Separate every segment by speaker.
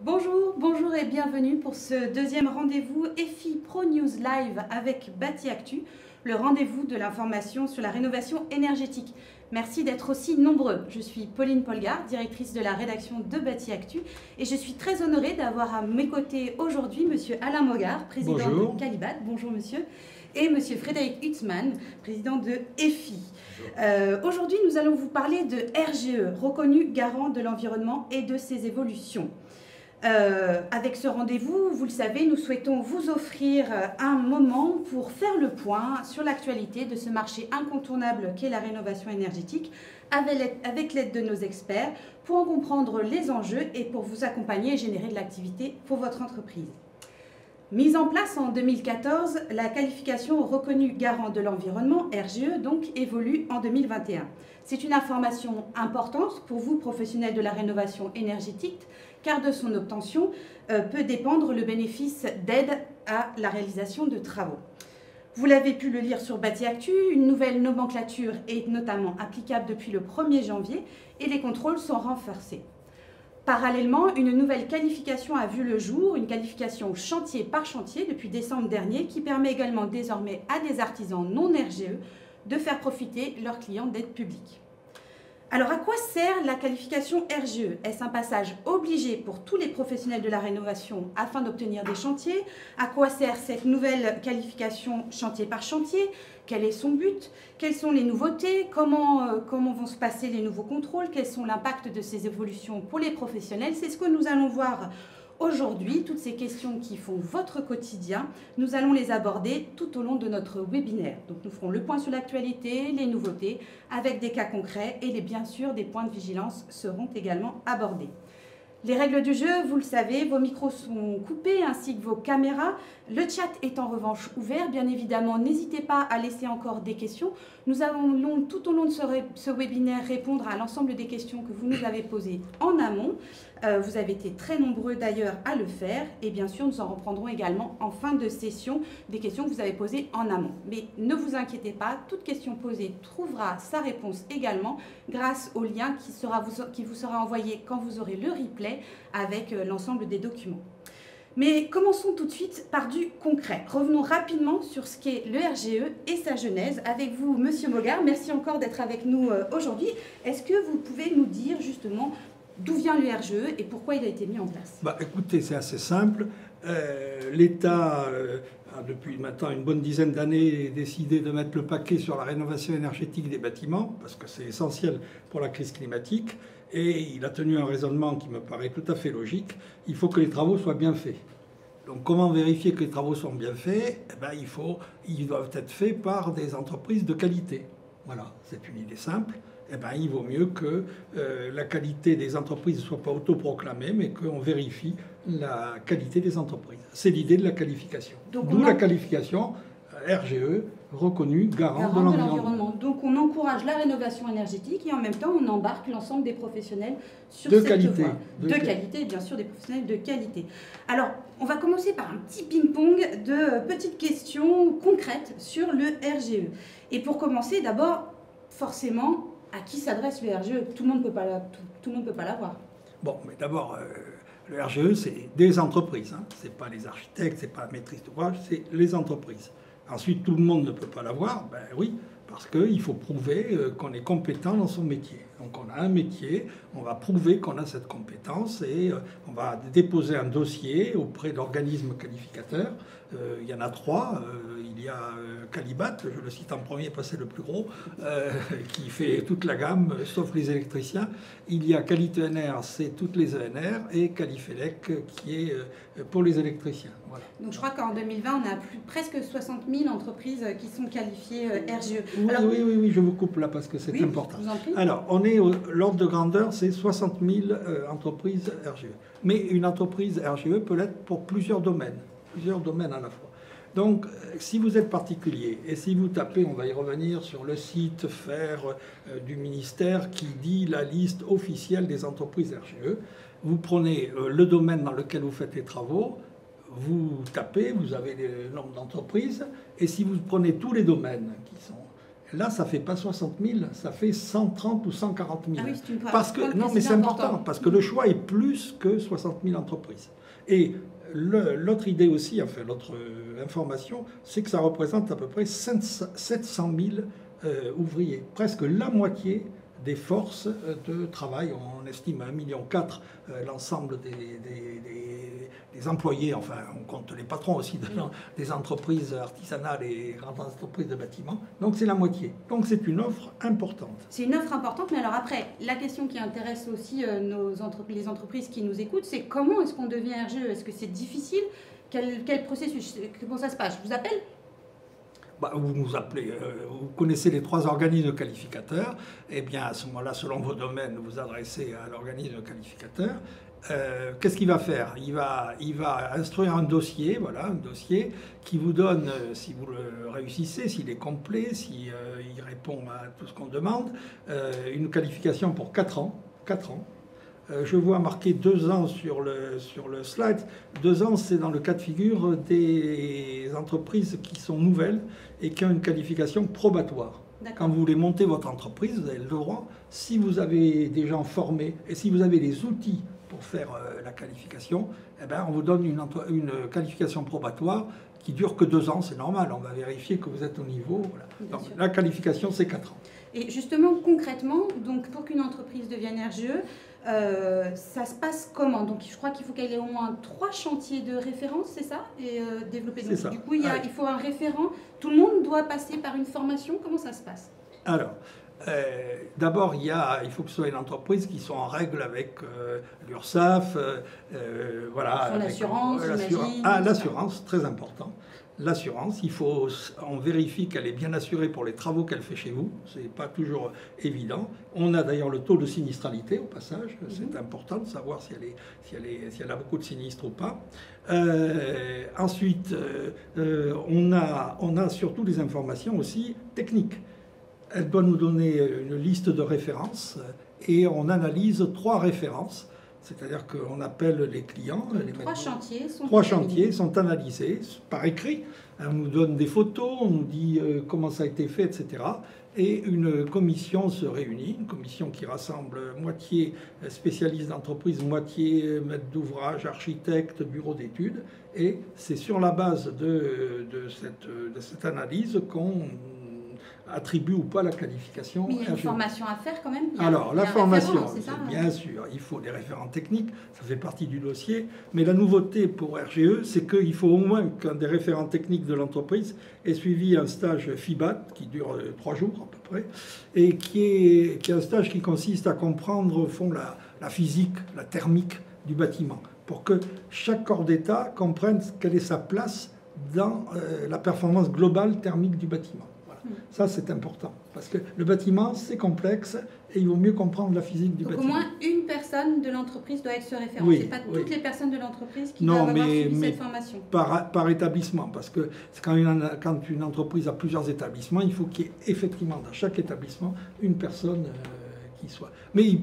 Speaker 1: Bonjour, bonjour et bienvenue pour ce deuxième rendez-vous EFI Pro News Live avec Bâti Actu, le rendez-vous de l'information sur la rénovation énergétique. Merci d'être aussi nombreux. Je suis Pauline Polgard, directrice de la rédaction de Bâti Actu et je suis très honorée d'avoir à mes côtés aujourd'hui Monsieur Alain Mogard, président
Speaker 2: Bonjour.
Speaker 1: de Calibat. Bonjour monsieur. Et Monsieur Frédéric Hutzmann, président de EFI. Aujourd'hui, nous allons vous parler de RGE, reconnu garant de l'environnement et de ses évolutions. Avec ce rendez-vous, vous le savez, nous souhaitons vous offrir un moment pour faire le point sur l'actualité de ce marché incontournable qu'est la rénovation énergétique avec l'aide de nos experts pour en comprendre les enjeux et pour vous accompagner et générer de l'activité pour votre entreprise. Mise en place en 2014, la qualification reconnu garant de l'environnement, RGE, donc, évolue en 2021. C'est une information importante pour vous, professionnels de la rénovation énergétique, car de son obtention peut dépendre le bénéfice d'aide à la réalisation de travaux. Vous l'avez pu le lire sur Bâti Actu, une nouvelle nomenclature est notamment applicable depuis le 1er janvier et les contrôles sont renforcés. Parallèlement, une nouvelle qualification a vu le jour, une qualification chantier par chantier depuis décembre dernier qui permet également désormais à des artisans non RGE de faire profiter leurs clients d'aide publique. Alors à quoi sert la qualification RGE? Est-ce un passage obligé pour tous les professionnels de la rénovation afin d'obtenir des chantiers? À quoi sert cette nouvelle qualification chantier par chantier? Quel est son but? Quelles sont les nouveautés? Comment vont se passer les nouveaux contrôles? Quels sont l'impact de ces évolutions pour les professionnels? C'est ce que nous allons voir aujourd'hui. Toutes ces questions qui font votre quotidien, nous allons les aborder tout au long de notre webinaire. Donc nous ferons le point sur l'actualité, les nouveautés, avec des cas concrets et bien sûr des points de vigilance seront également abordés. Les règles du jeu, vous le savez, vos micros sont coupés ainsi que vos caméras. Le chat est en revanche ouvert. Bien évidemment, n'hésitez pas à laisser encore des questions. Nous allons tout au long de ce webinaire répondre à l'ensemble des questions que vous nous avez posées en amont. Vous avez été très nombreux d'ailleurs à le faire. Et bien sûr, nous en reprendrons également en fin de session des questions que vous avez posées en amont. Mais ne vous inquiétez pas, toute question posée trouvera sa réponse également grâce au lien qui vous sera envoyé quand vous aurez le replay avec l'ensemble des documents. Mais commençons tout de suite par du concret. Revenons rapidement sur ce qu'est le RGE et sa genèse. Avec vous, Monsieur Mogard, merci encore d'être avec nous aujourd'hui. Est-ce que vous pouvez nous dire justement d'où vient le RGE et pourquoi il a été mis en place?
Speaker 2: Écoutez, c'est assez simple. L'État a depuis maintenant une bonne dizaine d'années décidé de mettre le paquet sur la rénovation énergétique des bâtiments, parce que c'est essentiel pour la crise climatique. Et il a tenu un raisonnement qui me paraît tout à fait logique. Il faut que les travaux soient bien faits. Donc comment vérifier que les travaux sont bien faits? Ils doivent être faits par des entreprises de qualité. Voilà, c'est une idée simple. Il vaut mieux que la qualité des entreprises ne soit pas autoproclamée, mais qu'on vérifie la qualité des entreprises. C'est l'idée de la qualification. D'où la qualification RGE, reconnu garant de l'environnement.
Speaker 1: Donc on encourage la rénovation énergétique et en même temps on embarque l'ensemble des professionnels sur
Speaker 2: de
Speaker 1: cette
Speaker 2: qualité.
Speaker 1: voie. De qualité, bien sûr, des professionnels de qualité. Alors, on va commencer par un petit ping-pong de petites questions concrètes sur le RGE. Et pour commencer, d'abord, forcément, à qui s'adresse le RGE? Tout le monde ne peut pas l'avoir.
Speaker 2: Bon, mais d'abord, le RGE, c'est des entreprises. Hein. Ce n'est pas les architectes, ce n'est pas la maîtrise d'ouvrage, c'est les entreprises. Ensuite, tout le monde ne peut pas l'avoir. Ben oui, parce qu'il faut prouver qu'on est compétent dans son métier. Donc on a un métier, on va prouver qu'on a cette compétence et on va déposer un dossier auprès d'organismes qualificateurs. Il y en a 3. Il y a Calibat, je le cite en premier parce que c'est le plus gros, qui fait toute la gamme, sauf les électriciens. Il y a Quali-ENR, c'est toutes les ENR, et Qualifelec, qui est pour les électriciens. Voilà.
Speaker 1: Donc je crois qu'en 2020, on a presque 60 000 entreprises qui sont qualifiées RGE.
Speaker 2: Alors, oui, je vous coupe là parce que c'est important.
Speaker 1: Je vous en prie.
Speaker 2: Alors, l'ordre de grandeur, c'est 60 000 entreprises RGE. Mais une entreprise RGE peut l'être pour plusieurs domaines à la fois. Donc, si vous êtes particulier et si vous tapez, on va y revenir sur le site FAIRE du ministère qui dit la liste officielle des entreprises RGE, vous prenez le domaine dans lequel vous faites les travaux, vous tapez, vous avez le nombre d'entreprises, et si vous prenez tous les domaines qui sont Là, ça ne fait pas 60 000, ça fait 130 ou 140 000.
Speaker 1: Ah oui, c'est une
Speaker 2: parce que, non, mais c'est important, parce que le choix est plus que 60 000 entreprises. Et l'autre idée aussi, enfin l'autre information, c'est que ça représente à peu près 700 000 ouvriers, presque la moitié des forces de travail. On estime à 1,4 million l'ensemble des employés, enfin on compte les patrons aussi des entreprises artisanales et grandes entreprises de bâtiments. Donc c'est la moitié. Donc c'est une offre importante.
Speaker 1: C'est une offre importante, mais alors après, la question qui intéresse aussi les entreprises qui nous écoutent, c'est comment est-ce qu'on devient RGE? Est-ce que c'est difficile? Quel processus? Comment ça se passe? Je vous appelle?
Speaker 2: Vous nous appelez, vous connaissez les 3 organismes qualificateurs, et bien à ce moment-là, selon vos domaines, vous adressez à l'organisme qualificateur. Qu'est-ce qu'il va faire? Il va instruire un dossier, voilà, un dossier qui vous donne, si vous le réussissez, s'il est complet, s'il répond à tout ce qu'on demande, une qualification pour 4 ans. 4 ans. Je vois marqué 2 ans sur le slide. 2 ans, c'est dans le cas de figure des entreprises qui sont nouvelles et qui ont une qualification probatoire. Quand vous voulez monter votre entreprise, vous avez le droit, si vous avez des gens formés et si vous avez les outils pour faire la qualification, eh bien, on vous donne une qualification probatoire qui dure que 2 ans, c'est normal. On va vérifier que vous êtes au niveau. Voilà. Donc, la qualification, c'est 4 ans.
Speaker 1: Et justement, concrètement, donc, pour qu'une entreprise devienne RGE, ça se passe comment? Donc, je crois qu'il faut qu'elle ait au moins 3 chantiers de référence, c'est ça? Et développer. Donc,
Speaker 2: ça.
Speaker 1: Du coup, il faut un référent. Tout le monde doit passer par une formation. Comment ça se passe?
Speaker 2: Alors, d'abord, il faut que ce soit une entreprise qui soit en règle avec l'URSSAF.
Speaker 1: Voilà, l'assurance, j'imagine.
Speaker 2: Ah, l'assurance, très important. L'assurance, on vérifie qu'elle est bien assurée pour les travaux qu'elle fait chez vous. Ce n'est pas toujours évident. On a d'ailleurs le taux de sinistralité au passage. C'est important de savoir si elle a beaucoup de sinistres ou pas. Ensuite, on a surtout des informations aussi techniques. Elle doit nous donner une liste de références et on analyse 3 références. C'est-à-dire qu'on appelle les clients. Trois chantiers sont analysés par écrit. On nous donne des photos, on nous dit comment ça a été fait, etc. Et une commission se réunit, une commission qui rassemble moitié spécialistes d'entreprise, moitié maître d'ouvrage, architecte, bureau d'études. Et c'est sur la base de cette analyse qu'on attribue ou pas la qualification.
Speaker 1: Mais il y a une formation à faire quand même.
Speaker 2: Alors, la formation, bien sûr, il faut des référents techniques, ça fait partie du dossier. Mais la nouveauté pour RGE, c'est qu'il faut au moins qu'un des référents techniques de l'entreprise ait suivi un stage FIBAT qui dure 3 jours à peu près, et qui est un stage qui consiste à comprendre au fond la physique, la thermique du bâtiment, pour que chaque corps d'État comprenne quelle est sa place dans la performance globale thermique du bâtiment. Ça, c'est important, parce que le bâtiment, c'est complexe, et il vaut mieux comprendre la physique du bâtiment.
Speaker 1: Donc au moins une personne de l'entreprise doit être ce référent.
Speaker 2: Oui,
Speaker 1: ce n'est pas toutes les personnes de l'entreprise qui
Speaker 2: doivent
Speaker 1: avoir suivi cette formation.
Speaker 2: Par établissement, parce que quand une entreprise a plusieurs établissements, il faut qu'il y ait effectivement dans chaque établissement une personne qui soit. Mais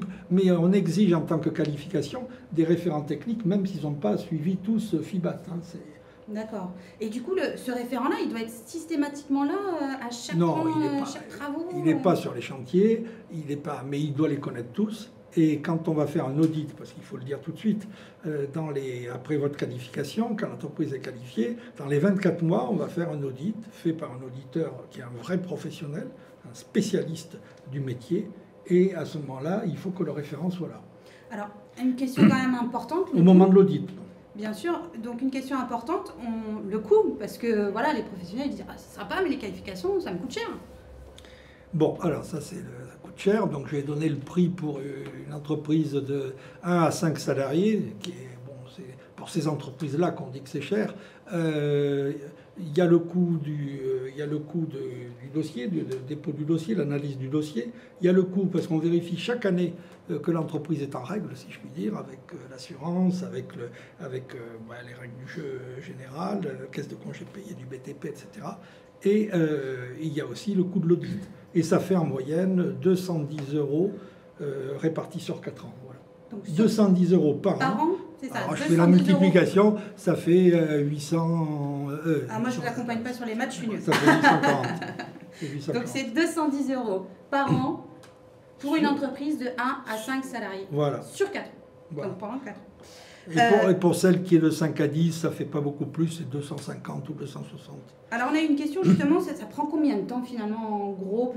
Speaker 2: on exige en tant que qualification des référents techniques, même s'ils n'ont pas suivi tous FIBAT.
Speaker 1: D'accord. Et du coup, ce référent-là, il doit être systématiquement là à chaque chaque travaux?
Speaker 2: Il n'est pas sur les chantiers, mais il doit les connaître tous. Et quand on va faire un audit, parce qu'il faut le dire tout de suite, après votre qualification, quand l'entreprise est qualifiée, dans les 24 mois, on va faire un audit fait par un auditeur qui est un vrai professionnel, un spécialiste du métier. Et à ce moment-là, il faut que le référent soit là.
Speaker 1: Alors, une question quand même importante.
Speaker 2: Au moment de l'audit.
Speaker 1: Bien sûr, donc une question importante, le coût, parce que voilà, les professionnels ils disent ah, c'est sympa, mais les qualifications, ça me coûte cher.
Speaker 2: Bon, alors ça coûte cher, donc je vais donner le prix pour une entreprise de 1 à 5 salariés, qui est, c'est pour ces entreprises-là qu'on dit que c'est cher. Il y a le coût du dossier, du dépôt du dossier, l'analyse du dossier. Il y a le coût parce qu'on vérifie chaque année que l'entreprise est en règle, si je puis dire, avec l'assurance, avec les règles du jeu général, la caisse de congés payés du BTP, etc. Et il y a aussi le coût de l'audit. Et ça fait en moyenne 210 € répartis sur 4 ans. Voilà. Donc, 210 € par an.
Speaker 1: C'est ça.
Speaker 2: Alors, je fais la multiplication, ça fait 800...
Speaker 1: moi, je ne l'accompagne pas sur les maths, je suis nulle.
Speaker 2: Ça fait 840. et 840.
Speaker 1: Donc c'est 210 € par an pour une entreprise de 1 à 5 salariés.
Speaker 2: Voilà.
Speaker 1: Sur 4 ans.
Speaker 2: Voilà.
Speaker 1: Donc pendant 4 ans.
Speaker 2: Et pour celle qui est de 5 à 10, ça fait pas beaucoup plus, c'est 250 ou 260.
Speaker 1: Alors on a une question justement, ça prend combien de temps finalement en gros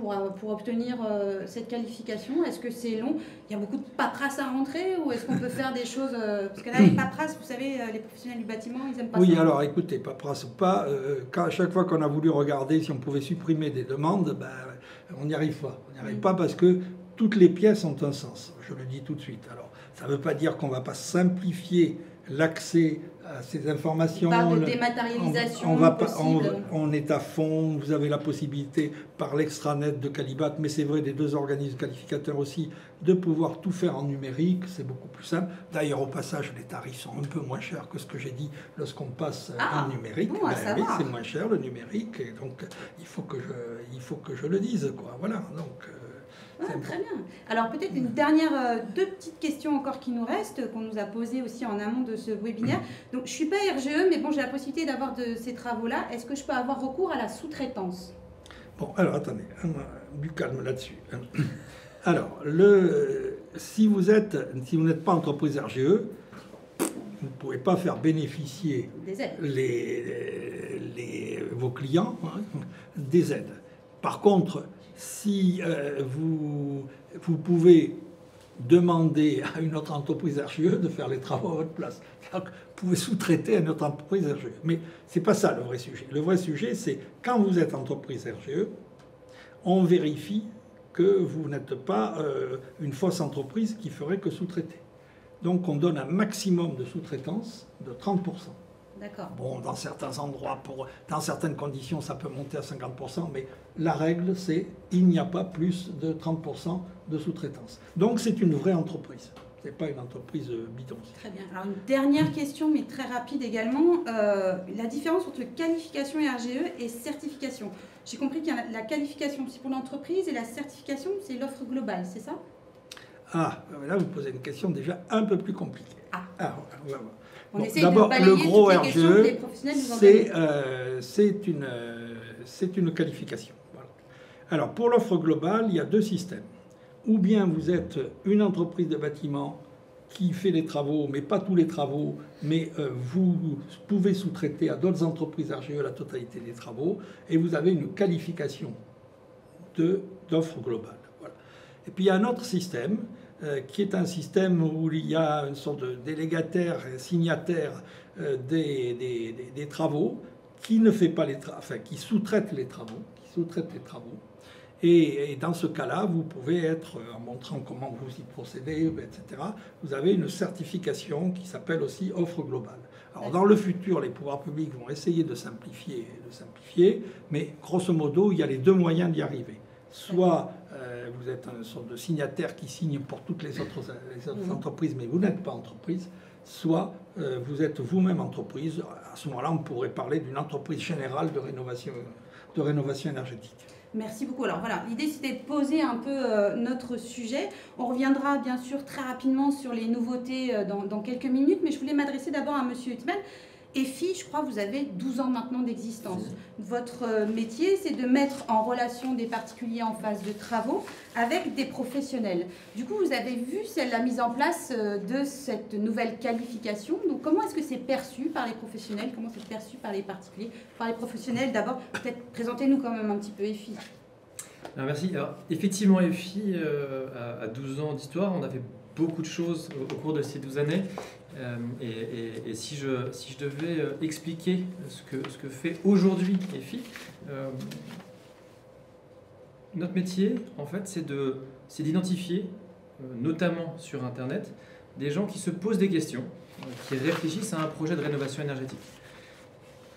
Speaker 1: pour obtenir cette qualification? Est-ce que c'est long? Il y a beaucoup de paperasse à rentrer ou est-ce qu'on peut faire des choses parce que là les paperasses, vous savez, les professionnels du bâtiment, ils aiment pas ça.
Speaker 2: Oui, alors écoutez, paperasse ou pas, à chaque fois qu'on a voulu regarder si on pouvait supprimer des demandes, ben, on n'y arrive pas. On n'y arrive pas parce que toutes les pièces ont un sens, je le dis tout de suite. Alors, ça ne veut pas dire qu'on ne va pas simplifier l'accès à ces informations.
Speaker 1: On parle de dématérialisation
Speaker 2: on est à fond, vous avez la possibilité par l'extranet de Calibat, mais c'est vrai des deux organismes qualificateurs aussi, de pouvoir tout faire en numérique, c'est beaucoup plus simple. D'ailleurs, au passage, les tarifs sont un peu moins chers que ce que j'ai dit lorsqu'on passe en numérique.
Speaker 1: Bon,
Speaker 2: oui, c'est moins cher le numérique, et donc il faut que je le dise, quoi. Voilà, donc...
Speaker 1: très bien. Alors peut-être une dernière, deux petites questions encore qui nous restent, qu'on nous a posées aussi en amont de ce webinaire. Donc je ne suis pas RGE, mais bon, j'ai la possibilité d'avoir de ces travaux-là. Est-ce que je peux avoir recours à la sous-traitance?
Speaker 2: Bon, alors attendez, du calme là-dessus. Alors, si vous n'êtes pas entreprise RGE, vous ne pouvez pas faire bénéficier vos clients des aides. Par contre, si vous pouvez demander à une autre entreprise RGE de faire les travaux à votre place. Vous pouvez sous-traiter à une autre entreprise RGE. Mais ce n'est pas ça le vrai sujet. Le vrai sujet, c'est quand vous êtes entreprise RGE, on vérifie que vous n'êtes pas une fausse entreprise qui ferait que sous-traiter. Donc on donne un maximum de sous-traitance de 30%.
Speaker 1: D'accord.
Speaker 2: Bon, dans certains endroits, dans certaines conditions, ça peut monter à 50%, mais la règle, c'est il n'y a pas plus de 30% de sous-traitance. Donc c'est une vraie entreprise. Ce n'est pas une entreprise bidon.
Speaker 1: Très bien. Alors une dernière question, mais très rapide également. La différence entre qualification et RGE et certification. J'ai compris qu'il y a la qualification, c'est pour l'entreprise, et la certification, c'est l'offre globale, c'est ça?
Speaker 2: Ah, là vous posez une question déjà un peu plus compliquée. On va voir.
Speaker 1: D'abord,
Speaker 2: le gros RGE, c'est une qualification. Voilà. Alors, pour l'offre globale, il y a deux systèmes. Ou bien vous êtes une entreprise de bâtiment qui fait les travaux, mais pas tous les travaux, mais vous pouvez sous-traiter à d'autres entreprises RGE la totalité des travaux, et vous avez une qualification d'offre globale. Voilà. Et puis il y a un autre système, qui est un système où il y a une sorte de délégataire et signataire des travaux, qui ne fait pas qui sous-traite les travaux, Et dans ce cas-là, vous pouvez être, en montrant comment vous y procédez, etc., vous avez une certification qui s'appelle aussi offre globale. Alors dans le futur, les pouvoirs publics vont essayer de simplifier, mais grosso modo, il y a les deux moyens d'y arriver. Soit vous êtes une sorte de signataire qui signe pour toutes les autres entreprises, mais vous n'êtes pas entreprise, soit vous êtes vous-même entreprise. À ce moment-là, on pourrait parler d'une entreprise générale de rénovation énergétique.
Speaker 1: Merci beaucoup. Alors voilà, l'idée c'était de poser un peu notre sujet. On reviendra bien sûr très rapidement sur les nouveautés dans quelques minutes, mais je voulais m'adresser d'abord à Monsieur Huttman. EFI, je crois, vous avez 12 ans maintenant d'existence. Votre métier, c'est de mettre en relation des particuliers en phase de travaux avec des professionnels. Du coup, vous avez vu la mise en place de cette nouvelle qualification. Donc, comment est-ce que c'est perçu par les professionnels? Comment c'est perçu par les particuliers? Par les professionnels, d'abord, peut-être présentez-nous quand même un petit peu EFI.
Speaker 3: Alors, merci. Alors, effectivement, EFI a 12 ans d'histoire. On a fait beaucoup de choses au cours de ces 12 années. Et si je devais expliquer ce que fait aujourd'hui EFI, notre métier, en fait, c'est d'identifier, notamment sur Internet, des gens qui se posent des questions, qui réfléchissent à un projet de rénovation énergétique.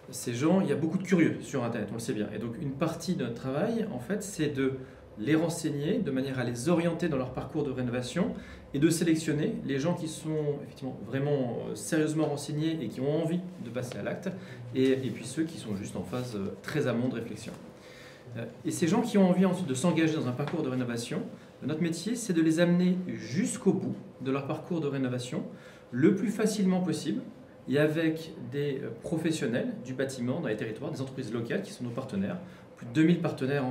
Speaker 3: Ces gens, il y a beaucoup de curieux sur Internet, on le sait bien. Et donc, une partie de notre travail, en fait, c'est de les renseigner de manière à les orienter dans leur parcours de rénovation et de sélectionner les gens qui sont effectivement vraiment sérieusement renseignés et qui ont envie de passer à l'acte, et puis ceux qui sont juste en phase très amont de réflexion. Et ces gens qui ont envie ensuite de s'engager dans un parcours de rénovation, notre métier, c'est de les amener jusqu'au bout de leur parcours de rénovation le plus facilement possible, et avec des professionnels du bâtiment dans les territoires, des entreprises locales qui sont nos partenaires, plus de 2000 partenaires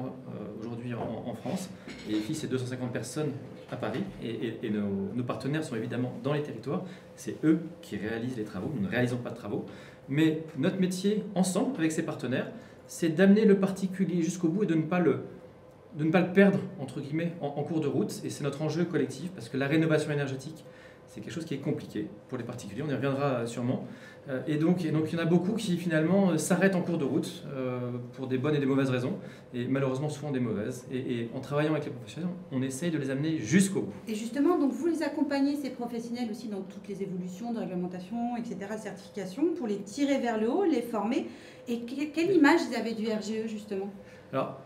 Speaker 3: aujourd'hui en France. Et EFI, c'est 250 personnes à Paris. Et nos partenaires sont évidemment dans les territoires. C'est eux qui réalisent les travaux. Nous ne réalisons pas de travaux. Mais notre métier, ensemble, avec ces partenaires, c'est d'amener le particulier jusqu'au bout et de ne pas le perdre, entre guillemets, en cours de route. Et c'est notre enjeu collectif, parce que la rénovation énergétique, c'est quelque chose qui est compliqué pour les particuliers. On y reviendra sûrement. Et donc, il y en a beaucoup qui, finalement, s'arrêtent en cours de route pour des bonnes et des mauvaises raisons. Et malheureusement, souvent des mauvaises. Et en travaillant avec les professionnels, on essaye de les amener jusqu'au bout.
Speaker 1: Et justement, donc vous les accompagnez, ces professionnels, aussi dans toutes les évolutions de réglementation, etc., certification, pour les tirer vers le haut, les former. Et quelle image ils avaient du RGE, justement?
Speaker 3: Alors,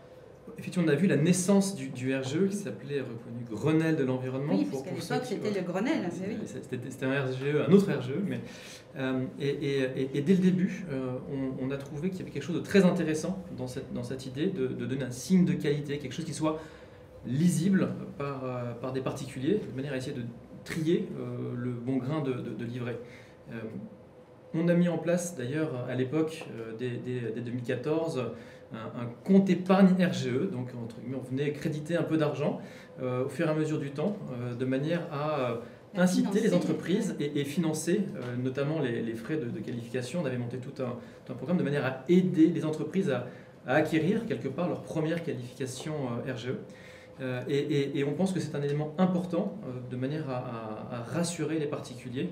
Speaker 3: effectivement, on a vu la naissance du RGE qui s'appelait reconnu Grenelle de l'environnement.
Speaker 1: Oui, parce qu'à l'époque, c'était le Grenelle.
Speaker 3: C'était un autre RGE. Et dès le début, on a trouvé qu'il y avait quelque chose de très intéressant dans cette idée de donner un signe de qualité, quelque chose qui soit lisible par des particuliers, de manière à essayer de trier le bon grain de livret. On a mis en place d'ailleurs à l'époque, dès 2014, un compte épargne RGE, donc entre guillemets, on venait créditer un peu d'argent au fur et à mesure du temps, de manière à inciter les entreprises et financer notamment les frais de qualification. On avait monté tout un programme de manière à aider les entreprises à acquérir quelque part leur première qualification RGE. Et on pense que c'est un élément important de manière à rassurer les particuliers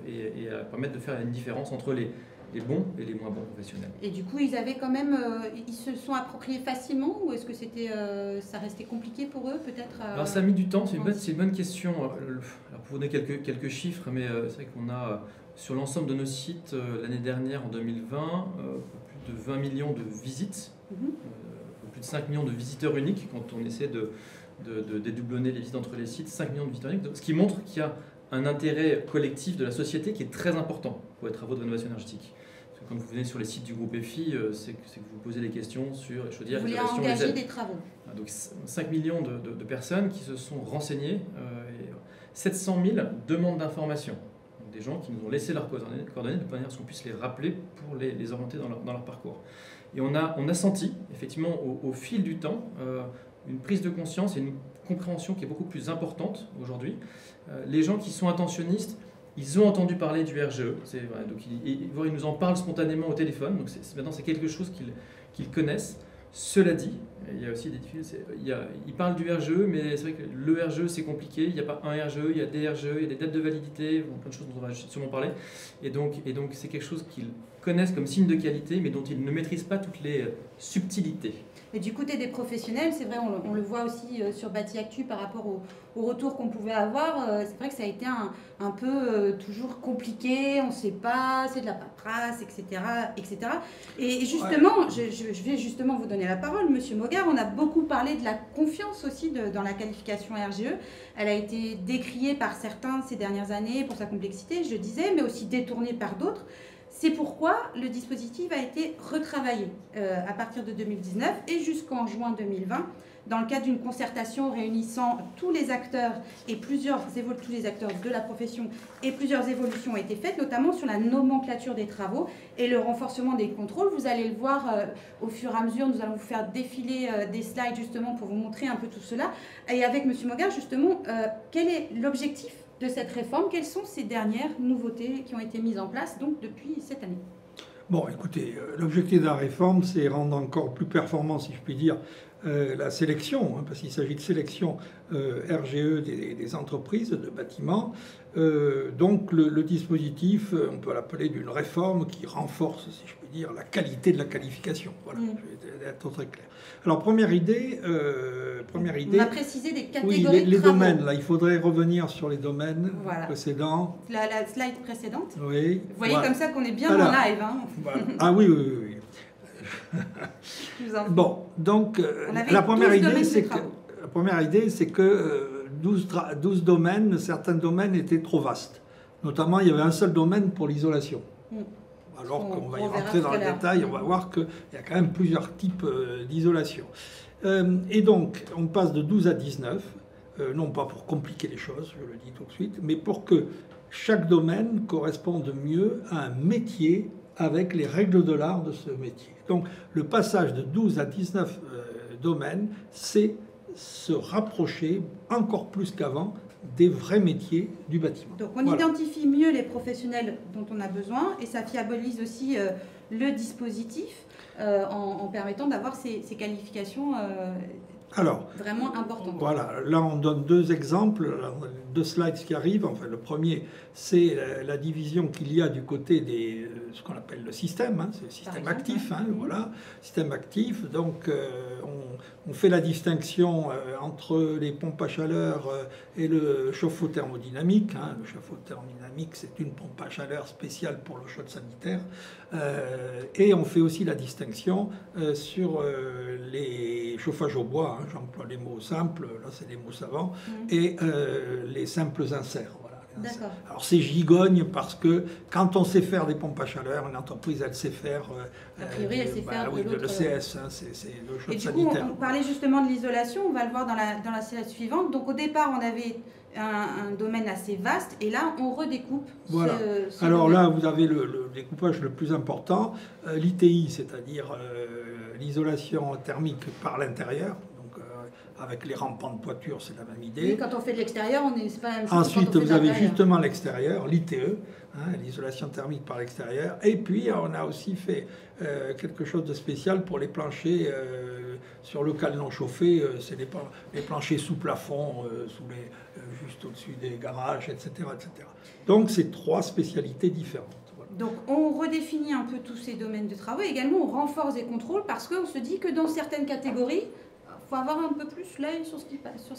Speaker 3: et à permettre de faire une différence entre les bons et les moins bons professionnels.
Speaker 1: Et du coup, ils se sont appropriés facilement, ou est-ce que ça restait compliqué pour eux, peut-être?
Speaker 3: Alors ça a mis du temps, c'est une bonne question. Alors, pour vous donner quelques chiffres, mais c'est vrai qu'on a sur l'ensemble de nos sites l'année dernière, en 2020, plus de 20 millions de visites, plus de 5 millions de visiteurs uniques quand on essaie de dédoublonner les visites entre les sites, 5 millions de visiteurs uniques, ce qui montre qu'il y a un intérêt collectif de la société qui est très important pour les travaux de rénovation énergétique. Parce que quand vous venez sur les sites du groupe EFI, c'est que vous posez des questions sur les chaudières,
Speaker 1: vous voulez engager des travaux.
Speaker 3: Donc 5 millions de personnes qui se sont renseignées, et 700 000 demandes d'informations. Des gens qui nous ont laissé leurs coordonnées de manière à ce qu'on puisse les rappeler pour les orienter dans leur parcours. Et on a senti, effectivement, au fil du temps, une prise de conscience et une compréhension qui est beaucoup plus importante aujourd'hui. Les gens qui sont intentionnistes, ils ont entendu parler du RGE, donc ils nous en parlent spontanément au téléphone, donc maintenant c'est quelque chose qu'ils connaissent. Cela dit, il y a aussi des difficultés. Ils parlent du RGE, mais c'est vrai que le RGE c'est compliqué. Il n'y a pas un RGE, il y a des RGE, il y a des dates de validité, plein de choses dont on va sûrement parler. Et donc c'est quelque chose qu'ils connaissent comme signe de qualité, mais dont ils ne maîtrisent pas toutes les subtilités.
Speaker 1: Et du côté des professionnels, c'est vrai, on le voit aussi sur Bâti Actu par rapport au retour qu'on pouvait avoir. C'est vrai que ça a été un peu toujours compliqué, on ne sait pas, c'est de la paperasse, etc. etc. Et justement, je vais justement vous donner la parole, Monsieur Mogard. On a beaucoup parlé de la confiance aussi dans la qualification RGE. Elle a été décriée par certains ces dernières années pour sa complexité, je le disais, mais aussi détournée par d'autres. C'est pourquoi le dispositif a été retravaillé à partir de 2019 et jusqu'en juin 2020, dans le cadre d'une concertation réunissant tous les acteurs tous les acteurs de la profession, et plusieurs évolutions ont été faites, notamment sur la nomenclature des travaux et le renforcement des contrôles. Vous allez le voir au fur et à mesure, nous allons vous faire défiler des slides justement pour vous montrer un peu tout cela. Et avec Monsieur Mogard, justement, quel est l'objectif de cette réforme? Quelles sont ces dernières nouveautés qui ont été mises en place donc depuis cette année?
Speaker 2: Bon, écoutez, l'objectif de la réforme, c'est rendre encore plus performant, si je puis dire, la sélection, parce qu'il s'agit de sélection RGE des entreprises de bâtiments. Donc le dispositif, on peut l'appeler d'une réforme qui renforce, si je puis dire, la qualité de la qualification. Voilà, je vais être très clair. Alors première idée.
Speaker 1: On a précisé des catégories
Speaker 2: oui, les
Speaker 1: de travaux.
Speaker 2: domaines, là, il faudrait revenir sur les domaines précédents.
Speaker 1: La slide précédente.
Speaker 2: Oui.
Speaker 1: Vous voyez comme ça qu'on est bien en live. Hein.
Speaker 2: Voilà. Ah oui. Bon, donc la première idée, c'est que 12 domaines, certains domaines étaient trop vastes. Notamment, il y avait un seul domaine pour l'isolation. Alors qu'on va y rentrer dans le détail, on va voir qu'il y a quand même plusieurs types d'isolation. Et donc, on passe de 12 à 19, non pas pour compliquer les choses, je le dis tout de suite, mais pour que chaque domaine corresponde mieux à un métier avec les règles de l'art de ce métier. Donc le passage de 12 à 19 domaines, c'est se rapprocher encore plus qu'avant des vrais métiers du bâtiment.
Speaker 1: Donc on identifie mieux les professionnels dont on a besoin et ça fiabilise aussi le dispositif en permettant d'avoir ces qualifications vraiment importantes.
Speaker 2: Voilà, là on donne deux exemples, deux slides qui arrivent. Enfin, le premier, c'est la division qu'il y a du côté de ce qu'on appelle le système, c'est le système actif. Voilà, système actif. Donc on fait la distinction entre les pompes à chaleur et le chauffe-eau thermodynamique. Le chauffe-eau thermodynamique, c'est une pompe à chaleur spéciale pour l'eau chaude sanitaire. Et on fait aussi la distinction sur les chauffages au bois. J'emploie les mots simples, là c'est les mots savants, et les simples inserts. Voilà, les inserts. Alors c'est gigogne parce que quand on sait faire des pompes à chaleur, une entreprise elle sait faire
Speaker 1: a priori, elle sait faire
Speaker 2: de l'ECS, c'est l'eau chaude sanitaire.
Speaker 1: Et du coup, on parlait justement de l'isolation, on va le voir dans la slide suivante. Donc au départ, on avait un domaine assez vaste et là, on redécoupe.
Speaker 2: Voilà. Alors là, vous avez le découpage le plus important, l'ITI, c'est-à-dire l'isolation thermique par l'intérieur. Avec les rampants de toiture, c'est la même idée.
Speaker 1: Oui, quand on fait de l'extérieur, c'est pas la même chose.
Speaker 2: Ensuite, vous avez justement l'extérieur, l'ITE, l'isolation thermique par l'extérieur. Et puis, on a aussi fait quelque chose de spécial pour les planchers sur local non chauffé. C'est les planchers sous plafond, juste au-dessus des garages, etc., etc. Donc, c'est trois spécialités différentes. Voilà.
Speaker 1: Donc, on redéfinit un peu tous ces domaines de travaux. Également, on renforce les contrôles parce qu'on se dit que dans certaines catégories, il faut avoir un peu plus l'œil sur ce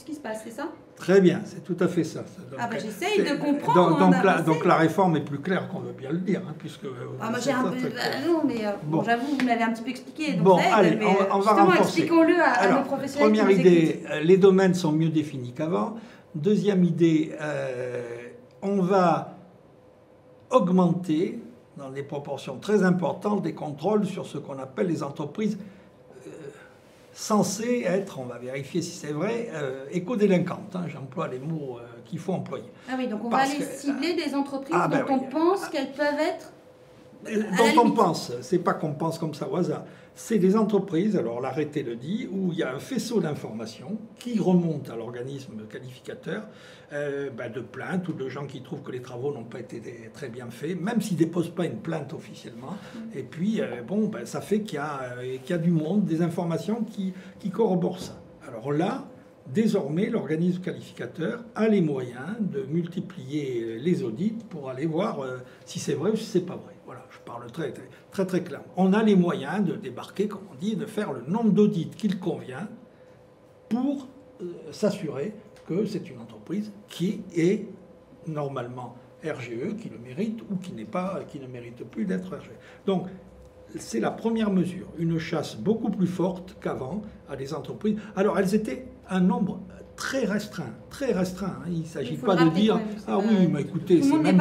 Speaker 1: qui se passe, c'est ça?
Speaker 2: Très bien, c'est tout à fait ça. Donc,
Speaker 1: j'essaye de comprendre.
Speaker 2: Donc la réforme est plus claire qu'on veut bien le dire, puisque...
Speaker 1: moi j'ai un peu... non, mais j'avoue, vous me l'avez un petit peu expliqué. Donc
Speaker 2: bon, allez, on va renforcer.
Speaker 1: Expliquons-le à nos professionnels.
Speaker 2: Première idée, les domaines sont mieux définis qu'avant. Deuxième idée, on va augmenter, dans des proportions très importantes, des contrôles sur ce qu'on appelle les entreprises censées être, on va vérifier si c'est vrai, éco-délinquantes. J'emploie les mots qu'il faut employer.
Speaker 1: Ah oui, donc on va aller cibler des entreprises dont on pense qu'elles peuvent être...
Speaker 2: Dont on pense, c'est pas qu'on pense comme ça au hasard. C'est des entreprises, alors l'arrêté le dit, où il y a un faisceau d'informations qui remonte à l'organisme qualificateur, de plaintes ou de gens qui trouvent que les travaux n'ont pas été très bien faits, même s'ils ne déposent pas une plainte officiellement. Et puis, ça fait qu'il y a du monde, des informations qui corroborent ça. Alors là, désormais, l'organisme qualificateur a les moyens de multiplier les audits pour aller voir si c'est vrai ou si c'est pas vrai. Voilà, je parle très, très, très clairement. On a les moyens de débarquer, comme on dit, de faire le nombre d'audits qu'il convient pour s'assurer que c'est une entreprise qui est normalement RGE, qui le mérite ou qui ne mérite plus d'être RGE. Donc, c'est la première mesure, une chasse beaucoup plus forte qu'avant à des entreprises. Alors, elles étaient un nombre très restreint. Il ne s'agit pas de dire « Ah oui, mais écoutez, c'est même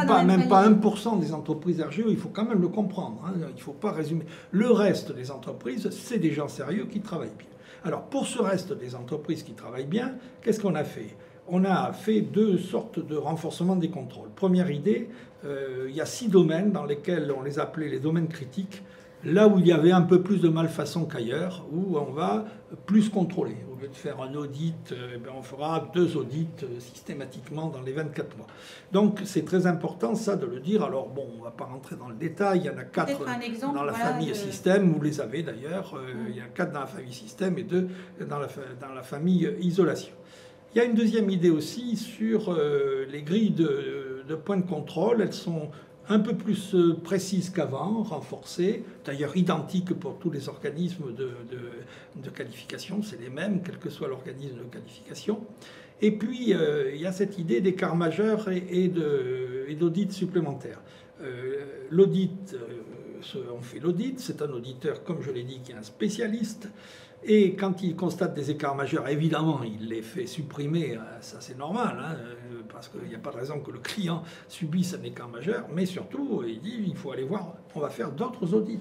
Speaker 2: pas 1% des entreprises RGE, il faut quand même le comprendre. Il ne faut pas résumer. Le reste des entreprises, c'est des gens sérieux qui travaillent bien. Alors, pour ce reste des entreprises qui travaillent bien, qu'est-ce qu'on a fait ? On a fait deux sortes de renforcement des contrôles. Première idée, il y a 6 domaines dans lesquels on les appelait les domaines critiques, là où il y avait un peu plus de malfaçon qu'ailleurs, où on va plus contrôler. Au lieu de faire un audit, on fera 2 audits systématiquement dans les 24 mois. Donc c'est très important ça de le dire. Alors bon, on ne va pas rentrer dans le détail, il y en a 4 dans la famille système, vous les avez d'ailleurs, il y a 4 dans la famille système et 2 dans la famille isolation. Il y a une deuxième idée aussi sur les grilles de points de contrôle. Elles sont un peu plus précises qu'avant, renforcées, d'ailleurs identiques pour tous les organismes de qualification, c'est les mêmes, quel que soit l'organisme de qualification. Et puis, il y a cette idée d'écart majeur et d'audit supplémentaire. L'audit, on fait l'audit, c'est un auditeur, comme je l'ai dit, qui est un spécialiste. Et quand il constate des écarts majeurs, évidemment, il les fait supprimer, ça c'est normal, parce qu'il n'y a pas de raison que le client subisse un écart majeur, mais surtout, il dit, il faut aller voir, on va faire d'autres audits.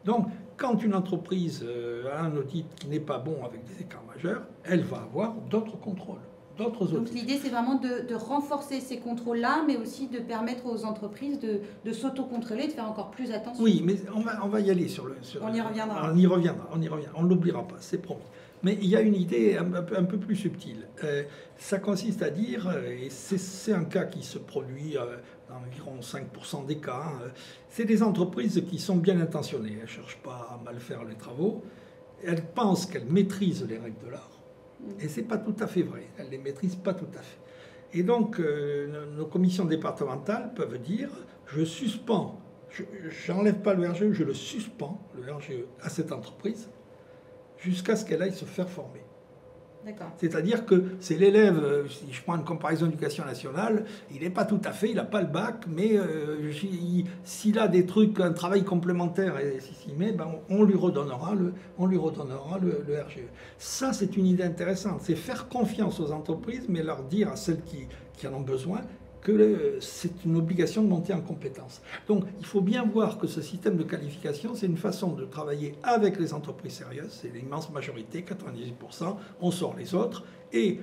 Speaker 2: Donc, quand une entreprise a un audit qui n'est pas bon avec des écarts majeurs, elle va avoir d'autres contrôles. d'autres
Speaker 1: Donc
Speaker 2: outils.
Speaker 1: l'idée, c'est vraiment de renforcer ces contrôles-là, mais aussi de permettre aux entreprises de s'autocontrôler, de faire encore plus attention.
Speaker 2: Oui, mais on va y aller sur le...
Speaker 1: On y reviendra.
Speaker 2: On y reviendra, on ne l'oubliera pas, c'est promis. Mais il y a une idée un peu plus subtile. Ça consiste à dire, et c'est un cas qui se produit dans environ 5% des cas, c'est des entreprises qui sont bien intentionnées. Elles ne cherchent pas à mal faire les travaux. Elles pensent qu'elles maîtrisent les règles de l'art. Et ce n'est pas tout à fait vrai. Elles ne les maîtrisent pas tout à fait. Et donc, nos commissions départementales peuvent dire, je suspends, j'enlève pas le RGE, je le suspends, le RGE, à cette entreprise, jusqu'à ce qu'elle aille se faire former. C'est-à-dire que c'est l'élève, si je prends une comparaison d'éducation nationale, il n'est pas tout à fait, il n'a pas le bac, mais s'il a des trucs, un travail complémentaire, et s'il s'y met, ben, on lui redonnera le RGE. Ça, c'est une idée intéressante, c'est faire confiance aux entreprises, mais leur dire à celles qui en ont besoin que c'est une obligation de monter en compétence. Donc il faut bien voir que ce système de qualification, c'est une façon de travailler avec les entreprises sérieuses, c'est l'immense majorité, 98%, on sort les autres, et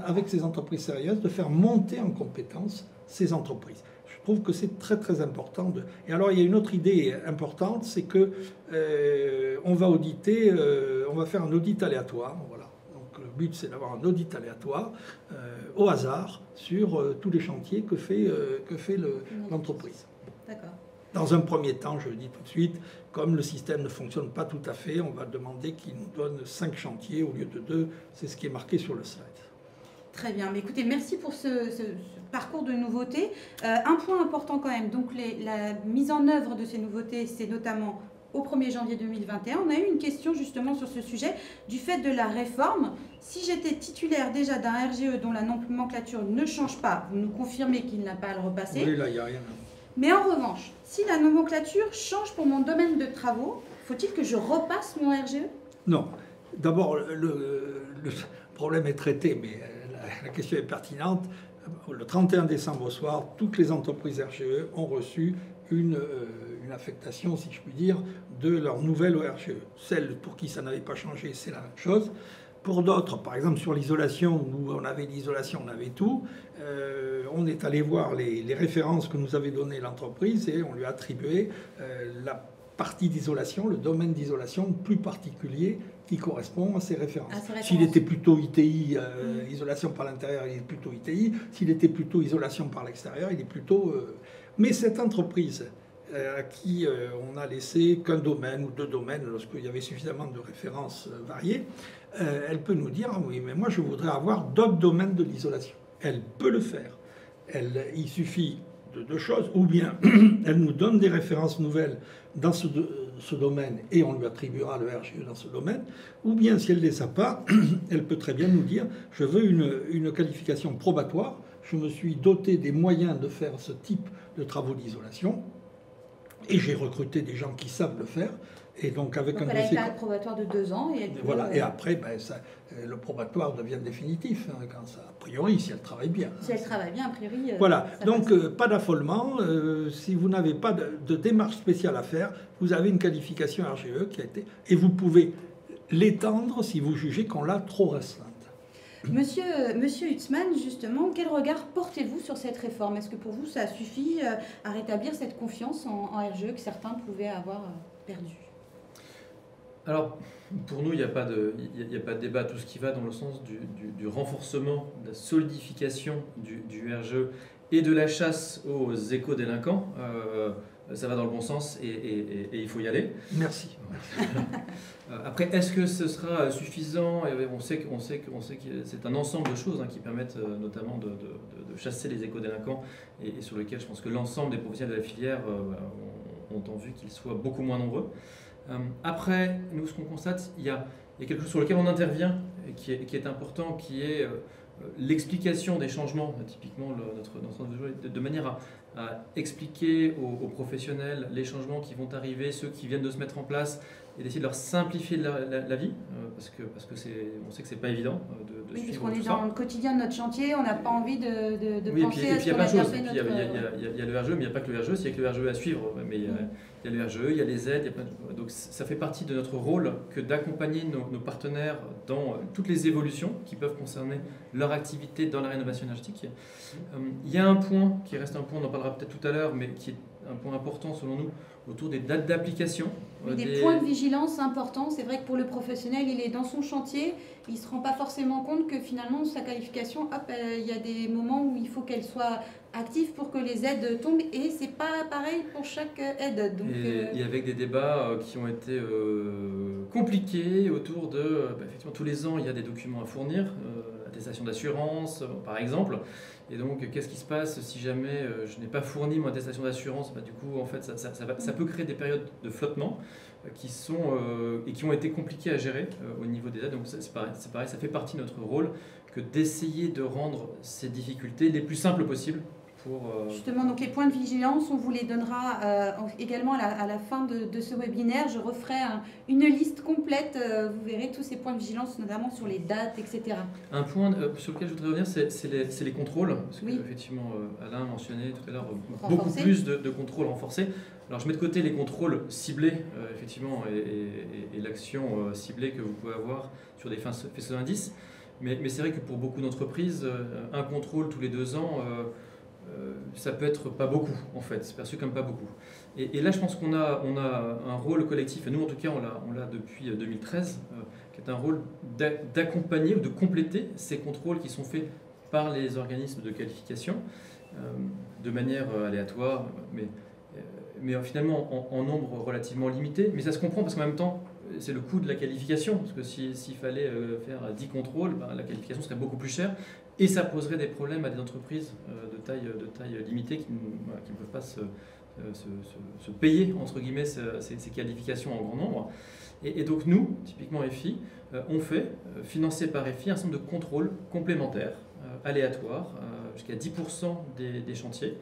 Speaker 2: avec ces entreprises sérieuses, de faire monter en compétence ces entreprises. Je trouve que c'est très très important. Et alors il y a une autre idée importante, c'est que on va auditer, on va faire un audit aléatoire, voilà. Le but, c'est d'avoir un audit aléatoire au hasard sur tous les chantiers que fait l'entreprise.
Speaker 1: D'accord.
Speaker 2: Dans un premier temps, je le dis tout de suite, comme le système ne fonctionne pas tout à fait, on va demander qu'il nous donne 5 chantiers au lieu de 2. C'est ce qui est marqué sur le slide.
Speaker 1: Très bien. Mais écoutez, merci pour ce parcours de nouveautés. Un point important quand même, donc la mise en œuvre de ces nouveautés, c'est notamment au 1er janvier 2021. On a eu une question justement sur ce sujet du fait de la réforme. Si j'étais titulaire déjà d'un RGE dont la nomenclature ne change pas, vous nous confirmez qu'il n'a pas à le repasser.
Speaker 2: Oui, là, il n'y a rien.
Speaker 1: Mais en revanche, si la nomenclature change pour mon domaine de travaux, faut-il que je repasse mon RGE?
Speaker 2: Non. D'abord, le problème est traité, mais la question est pertinente. Le 31 décembre au soir, toutes les entreprises RGE ont reçu une affectation, si je puis dire, de leur nouvelle RGE. Celles pour qui ça n'avait pas changé, c'est la même chose. Pour d'autres, par exemple sur l'isolation, où on avait l'isolation, on avait tout, on est allé voir les références que nous avait données l'entreprise et on lui a attribué la partie d'isolation, le domaine d'isolation plus particulier qui correspond à ces références. S'il était plutôt ITI, isolation par l'intérieur, il est plutôt ITI. S'il était plutôt isolation par l'extérieur, il est plutôt... Mais cette entreprise à qui on a laissé qu'un domaine ou 2 domaines, lorsqu'il y avait suffisamment de références variées, elle peut nous dire, oui, mais moi je voudrais avoir d'autres domaines de l'isolation. Elle peut le faire. Il suffit de 2 choses, ou bien elle nous donne des références nouvelles dans ce domaine et on lui attribuera le RGE dans ce domaine, ou bien si elle ne les a pas, elle peut très bien nous dire, je veux une qualification probatoire, je me suis doté des moyens de faire ce type de travaux d'isolation, et j'ai recruté des gens qui savent le faire. Et donc avec
Speaker 1: elle a une période probatoire de 2 ans. Et
Speaker 2: voilà. Et après, le probatoire devient définitif, hein, a priori, si elle travaille bien.
Speaker 1: Si elle travaille bien, a priori...
Speaker 2: voilà. Donc, pas d'affolement. Si vous n'avez pas de démarche spéciale à faire, vous avez une qualification RGE qui a été... Et vous pouvez l'étendre si vous jugez qu'on l'a trop restreinte.
Speaker 1: Monsieur Hutzmann, justement, quel regard portez-vous sur cette réforme? Est-ce que pour vous, ça suffit à rétablir cette confiance en RGE que certains pouvaient avoir perdue?
Speaker 3: Alors, pour nous, il n'y a pas de débat. Tout ce qui va dans le sens du renforcement, de la solidification du RGE et de la chasse aux éco-délinquants, ça va dans le bon sens et il faut y aller.
Speaker 2: Merci.
Speaker 3: Après, est-ce que ce sera suffisant? On sait que c'est un ensemble de choses qui permettent notamment de chasser les éco-délinquants et sur lesquels je pense que l'ensemble des professionnels de la filière ont envie qu'ils soient beaucoup moins nombreux. Après, nous, ce qu'on constate, il y a quelque chose sur lequel on intervient qui est important, qui est l'explication des changements, typiquement de manière à expliquer aux professionnels les changements qui vont arriver, ceux qui viennent de se mettre en place, et d'essayer de leur simplifier la vie, parce que on sait que c'est pas évident de
Speaker 1: oui,
Speaker 3: suivre
Speaker 1: parce qu'on est
Speaker 3: tout
Speaker 1: dans
Speaker 3: ça.
Speaker 1: le quotidien de notre chantier, on n'a pas envie de
Speaker 3: Oui,
Speaker 1: penser à ce
Speaker 3: il y a
Speaker 1: qu'on a
Speaker 3: plein de
Speaker 1: déjà
Speaker 3: choses.
Speaker 1: fait
Speaker 3: Il
Speaker 1: notre...
Speaker 3: y a le RGE, mais il n'y a pas que le RGE. S'il y a que le RGE à suivre, mais il y a le RGE, il y a les aides. Donc ça fait partie de notre rôle que d'accompagner nos partenaires dans toutes les évolutions qui peuvent concerner leur activité dans la rénovation énergétique. Il y a un point qui reste un point, on en parlera peut-être tout à l'heure, mais qui est un point important selon nous, autour des dates d'application.
Speaker 1: Oui, des points de vigilance importants. C'est vrai que pour le professionnel, il est dans son chantier, il ne se rend pas forcément compte que finalement, sa qualification, hop, il y a des moments où il faut qu'elle soit active pour que les aides tombent, et c'est pas pareil pour chaque aide. Donc,
Speaker 3: et avec des débats qui ont été compliqués autour de... effectivement, tous les ans, il y a des documents à fournir, attestation d'assurance, par exemple. Et donc, qu'est-ce qui se passe si jamais je n'ai pas fourni mon attestation d'assurance? Du coup, en fait, ça peut créer des périodes de flottement qui ont été compliquées à gérer au niveau des aides. Donc, c'est pareil, ça fait partie de notre rôle que d'essayer de rendre ces difficultés les plus simples possibles.
Speaker 1: Justement, donc les points de vigilance, on vous les donnera également à la fin de ce webinaire. Je referai une liste complète, vous verrez tous ces points de vigilance, notamment sur les dates, etc.
Speaker 3: Un point sur lequel je voudrais revenir, c'est les contrôles. Parce
Speaker 1: oui.
Speaker 3: Effectivement, Alain mentionnait tout à l'heure beaucoup plus de contrôles renforcés. Alors je mets de côté les contrôles ciblés, effectivement, et l'action ciblée que vous pouvez avoir sur des faisceaux d'indices. Mais c'est vrai que pour beaucoup d'entreprises, un contrôle tous les 2 ans... ça peut être pas beaucoup, en fait, c'est perçu comme pas beaucoup. Et là, je pense qu'on a un rôle collectif, et nous, en tout cas, on l'a depuis 2013, qui est un rôle d'accompagner ou de compléter ces contrôles qui sont faits par les organismes de qualification, de manière aléatoire, mais finalement en nombre relativement limité. Mais ça se comprend parce qu'en même temps, c'est le coût de la qualification, parce que s'il fallait faire 10 contrôles, la qualification serait beaucoup plus chère. Et ça poserait des problèmes à des entreprises de taille limitée qui ne peuvent pas se payer, entre guillemets, ces qualifications en grand nombre. Et donc nous, typiquement EFI, on fait, financé par EFI, un certain nombre de contrôles complémentaires, aléatoires, jusqu'à 10% des chantiers,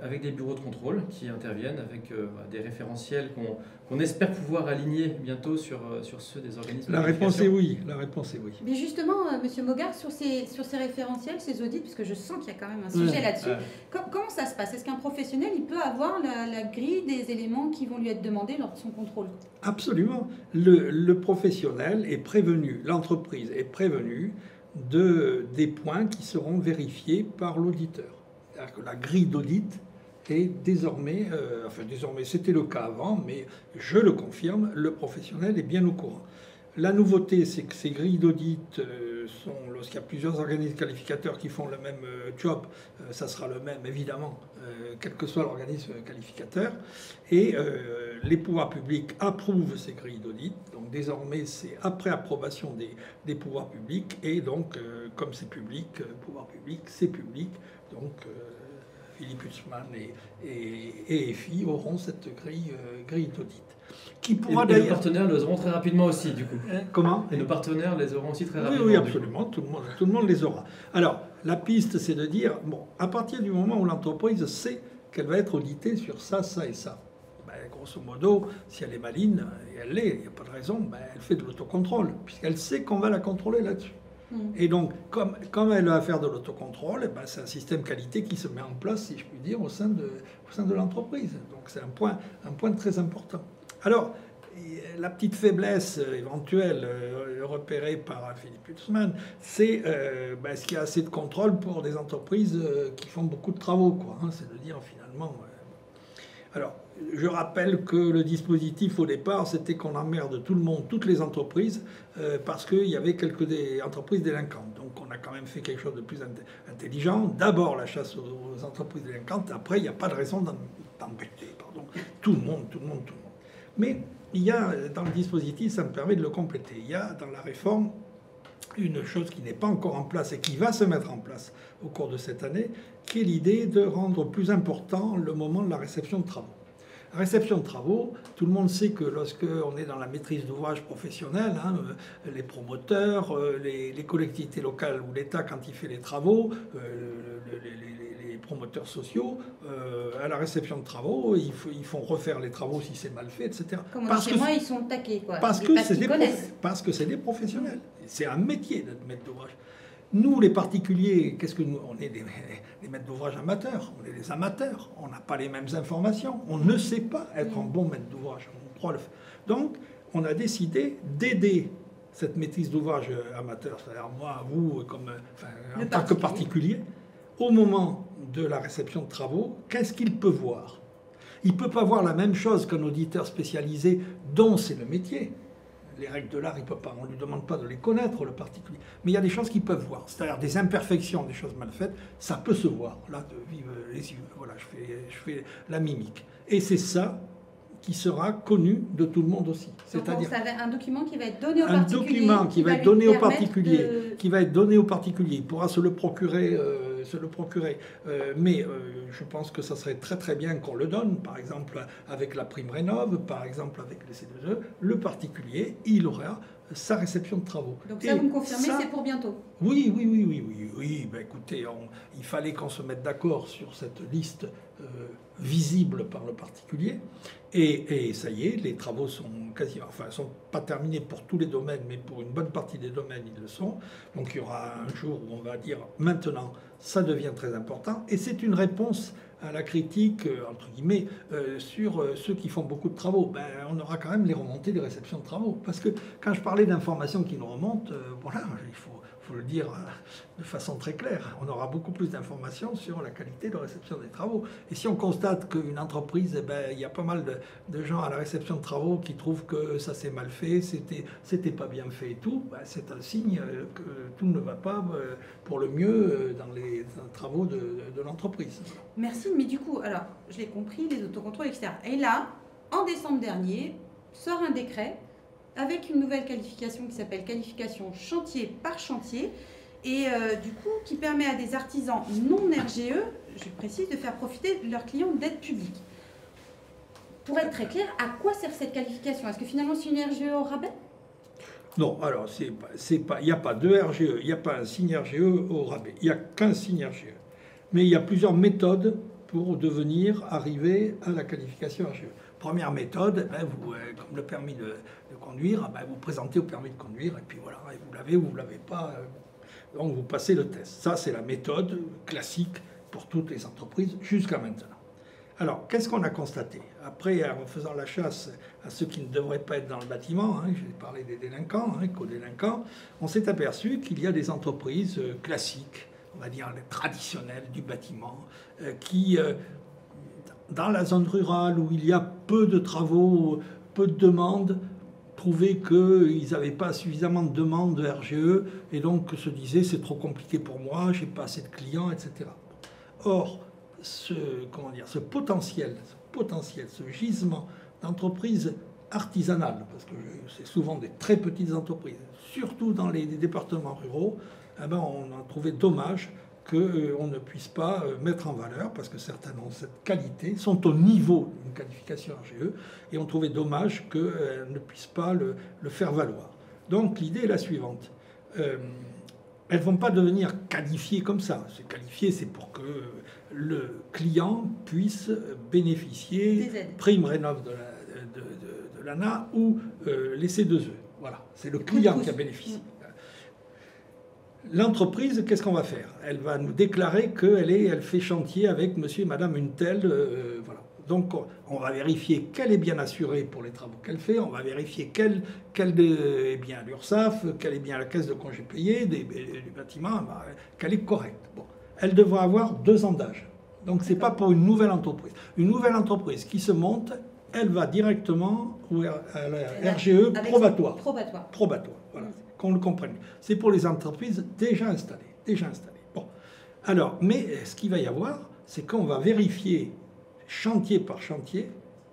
Speaker 3: avec des bureaux de contrôle qui interviennent avec des référentiels qu'on espère pouvoir aligner bientôt sur ceux des organismes.
Speaker 2: La réponse est oui. La réponse est oui.
Speaker 1: Mais justement, Monsieur Mogart, sur ces référentiels, ces audits, puisque je sens qu'il y a quand même un sujet là-dessus, comment ça se passe? Est-ce qu'un professionnel, il peut avoir la grille des éléments qui vont lui être demandés lors de son contrôle?
Speaker 2: Absolument. Le professionnel est prévenu, l'entreprise est prévenue des points qui seront vérifiés par l'auditeur. C'est-à-dire que la grille d'audit est désormais, désormais c'était le cas avant, mais je le confirme, le professionnel est bien au courant. La nouveauté, c'est que ces grilles d'audit sont, lorsqu'il y a plusieurs organismes qualificateurs qui font le même job, ça sera le même évidemment, quel que soit l'organisme qualificateur. Et les pouvoirs publics approuvent ces grilles d'audit. Donc désormais, c'est après approbation des pouvoirs publics. Et donc, comme c'est public, pouvoir public, c'est public. Donc, Philippe Hutzmann et EFI auront cette grille d'audit.
Speaker 3: Et nos partenaires les auront très rapidement aussi, du coup.
Speaker 2: Comment?
Speaker 3: Et nos partenaires les auront aussi très rapidement.
Speaker 2: Oui, absolument. Tout le monde les aura. Alors, la piste, c'est de dire, bon, à partir du moment où l'entreprise sait qu'elle va être auditée sur ça, ça et ça, grosso modo, si elle est maligne, et elle l'est, il n'y a pas de raison, elle fait de l'autocontrôle, puisqu'elle sait qu'on va la contrôler là-dessus. Et donc, comme elle va faire de l'autocontrôle, c'est un système qualité qui se met en place, si je puis dire, au sein de l'entreprise. Donc, c'est un point très important. Alors, la petite faiblesse éventuelle repérée par Philippe Hutzmann, c'est est-ce qu'il y a assez de contrôle pour des entreprises qui font beaucoup de travaux, quoi, hein, c'est de dire finalement... Alors, je rappelle que le dispositif au départ, c'était qu'on emmerde tout le monde, toutes les entreprises, parce qu'il y avait des entreprises délinquantes. Donc on a quand même fait quelque chose de plus intelligent. D'abord la chasse aux entreprises délinquantes, après il n'y a pas de raison d'embêter, tout le monde. Mais il y a dans le dispositif, ça me permet de le compléter, il y a dans la réforme une chose qui n'est pas encore en place et qui va se mettre en place au cours de cette année, qui est l'idée de rendre plus important le moment de la réception de travaux. La réception de travaux, tout le monde sait que lorsqu'on est dans la maîtrise d'ouvrage professionnelle, les promoteurs, les collectivités locales ou l'État, quand il fait les travaux, les promoteurs sociaux, à la réception de travaux, ils font refaire les travaux si c'est mal fait, etc.
Speaker 1: Comme on dit chez moi, ils sont taqués, quoi.
Speaker 2: Parce que c'est des professionnels. C'est un métier d'être maître d'ouvrage. Nous, les particuliers, qu'est-ce que nous? On est des maîtres d'ouvrage amateurs, on est des amateurs, on n'a pas les mêmes informations, on ne sait pas être un bon maître d'ouvrage. Donc, on a décidé d'aider cette maîtrise d'ouvrage amateur, c'est-à-dire moi, vous, en tant que particulier, au moment de la réception de travaux, qu'est-ce qu'il peut voir? Il ne peut pas voir la même chose qu'un auditeur spécialisé dont c'est le métier. Les règles de l'art, il peut pas, on ne lui demande pas de les connaître, le particulier. Mais il y a des choses qu'ils peuvent voir, c'est-à-dire des imperfections, des choses mal faites, ça peut se voir. Là, de vivre les yeux, voilà, je fais la mimique. Et c'est ça qui sera connu de tout le monde aussi.
Speaker 1: C'est-à-dire un document qui va être donné au particulier.
Speaker 2: Un document qui va être donné au particulier, qui va être donné au particulier. Il pourra se le procurer, mais je pense que ça serait très très bien qu'on le donne, par exemple avec la prime rénov, par exemple avec les C2E, le particulier, il aura sa réception de travaux.
Speaker 1: Donc ça, vous me confirmez, c'est pour bientôt?
Speaker 2: Oui. Ben, écoutez, il fallait qu'on se mette d'accord sur cette liste visible par le particulier. Et ça y est, les travaux sont sont pas terminés pour tous les domaines, mais pour une bonne partie des domaines, ils le sont. Donc il y aura un jour où on va dire, maintenant, ça devient très important. Et c'est une réponse à la critique, entre guillemets, sur ceux qui font beaucoup de travaux. Ben, on aura quand même les remontées des réceptions de travaux. Parce que quand je parlais d'informations qui nous remontent, voilà, il faut le dire de façon très claire, on aura beaucoup plus d'informations sur la qualité de réception des travaux. Et si on constate qu'une entreprise, il y a pas mal de gens à la réception de travaux qui trouvent que ça s'est mal fait, c'était pas bien fait et tout, c'est un signe que tout ne va pas pour le mieux dans les travaux de l'entreprise.
Speaker 1: Merci, mais du coup, alors, je l'ai compris, les autocontrôles, etc. Et là, en décembre dernier, sort un décret avec une nouvelle qualification qui s'appelle qualification chantier par chantier, et du coup qui permet à des artisans non RGE, je précise, de faire profiter leurs clients d'aide publique. Pour être très clair, à quoi sert cette qualification? Est-ce que finalement c'est une RGE au rabais?
Speaker 2: Non, alors il n'y a pas de RGE, il n'y a pas un signe RGE au rabais, il n'y a qu'un signe RGE. Mais il y a plusieurs méthodes pour arriver à la qualification RGE. Première méthode, comme le permis de conduire, vous présentez au permis de conduire, et puis voilà, vous l'avez ou vous ne l'avez pas, donc vous passez le test. Ça, c'est la méthode classique pour toutes les entreprises jusqu'à maintenant. Alors, qu'est-ce qu'on a constaté? Après, en faisant la chasse à ceux qui ne devraient pas être dans le bâtiment, je vais parler des délinquants, co-délinquants, on s'est aperçu qu'il y a des entreprises classiques, on va dire traditionnelles du bâtiment, qui... dans la zone rurale où il y a peu de travaux, peu de demandes, trouvaient qu'ils n'avaient pas suffisamment de demandes de RGE et donc se disaient c'est trop compliqué pour moi, j'ai pas assez de clients, etc. Or, ce potentiel, ce gisement d'entreprises artisanales, parce que c'est souvent des très petites entreprises, surtout dans les départements ruraux, on a trouvé dommage qu'on ne puisse pas mettre en valeur, parce que certaines ont cette qualité, sont au niveau d'une qualification RGE, et on trouvait dommage qu'elles ne puissent pas le faire valoir. Donc l'idée est la suivante. Elles ne vont pas devenir qualifiées comme ça. C'est qualifié, c'est pour que le client puisse bénéficier prime rénov de l'ANA ou les C2E. Voilà, c'est le client qui a bénéficié. L'entreprise, qu'est-ce qu'on va faire? Elle va nous déclarer qu'elle fait chantier avec monsieur et madame une telle. Voilà. Donc, on va vérifier qu'elle est bien assurée pour les travaux qu'elle fait. On va vérifier qu'elle est bien à l'URSSAF, qu'elle est bien à la caisse de congés payés du bâtiment, qu'elle est correcte. Bon. Elle devra avoir 2 ans d'âge. Donc, ce n'est pas pour une nouvelle entreprise. Une nouvelle entreprise qui se monte, elle va directement à la RGE probatoire. Probatoire, voilà. Qu'on le comprenne. C'est pour les entreprises déjà installées. Bon. Alors, mais ce qu'il va y avoir, c'est qu'on va vérifier chantier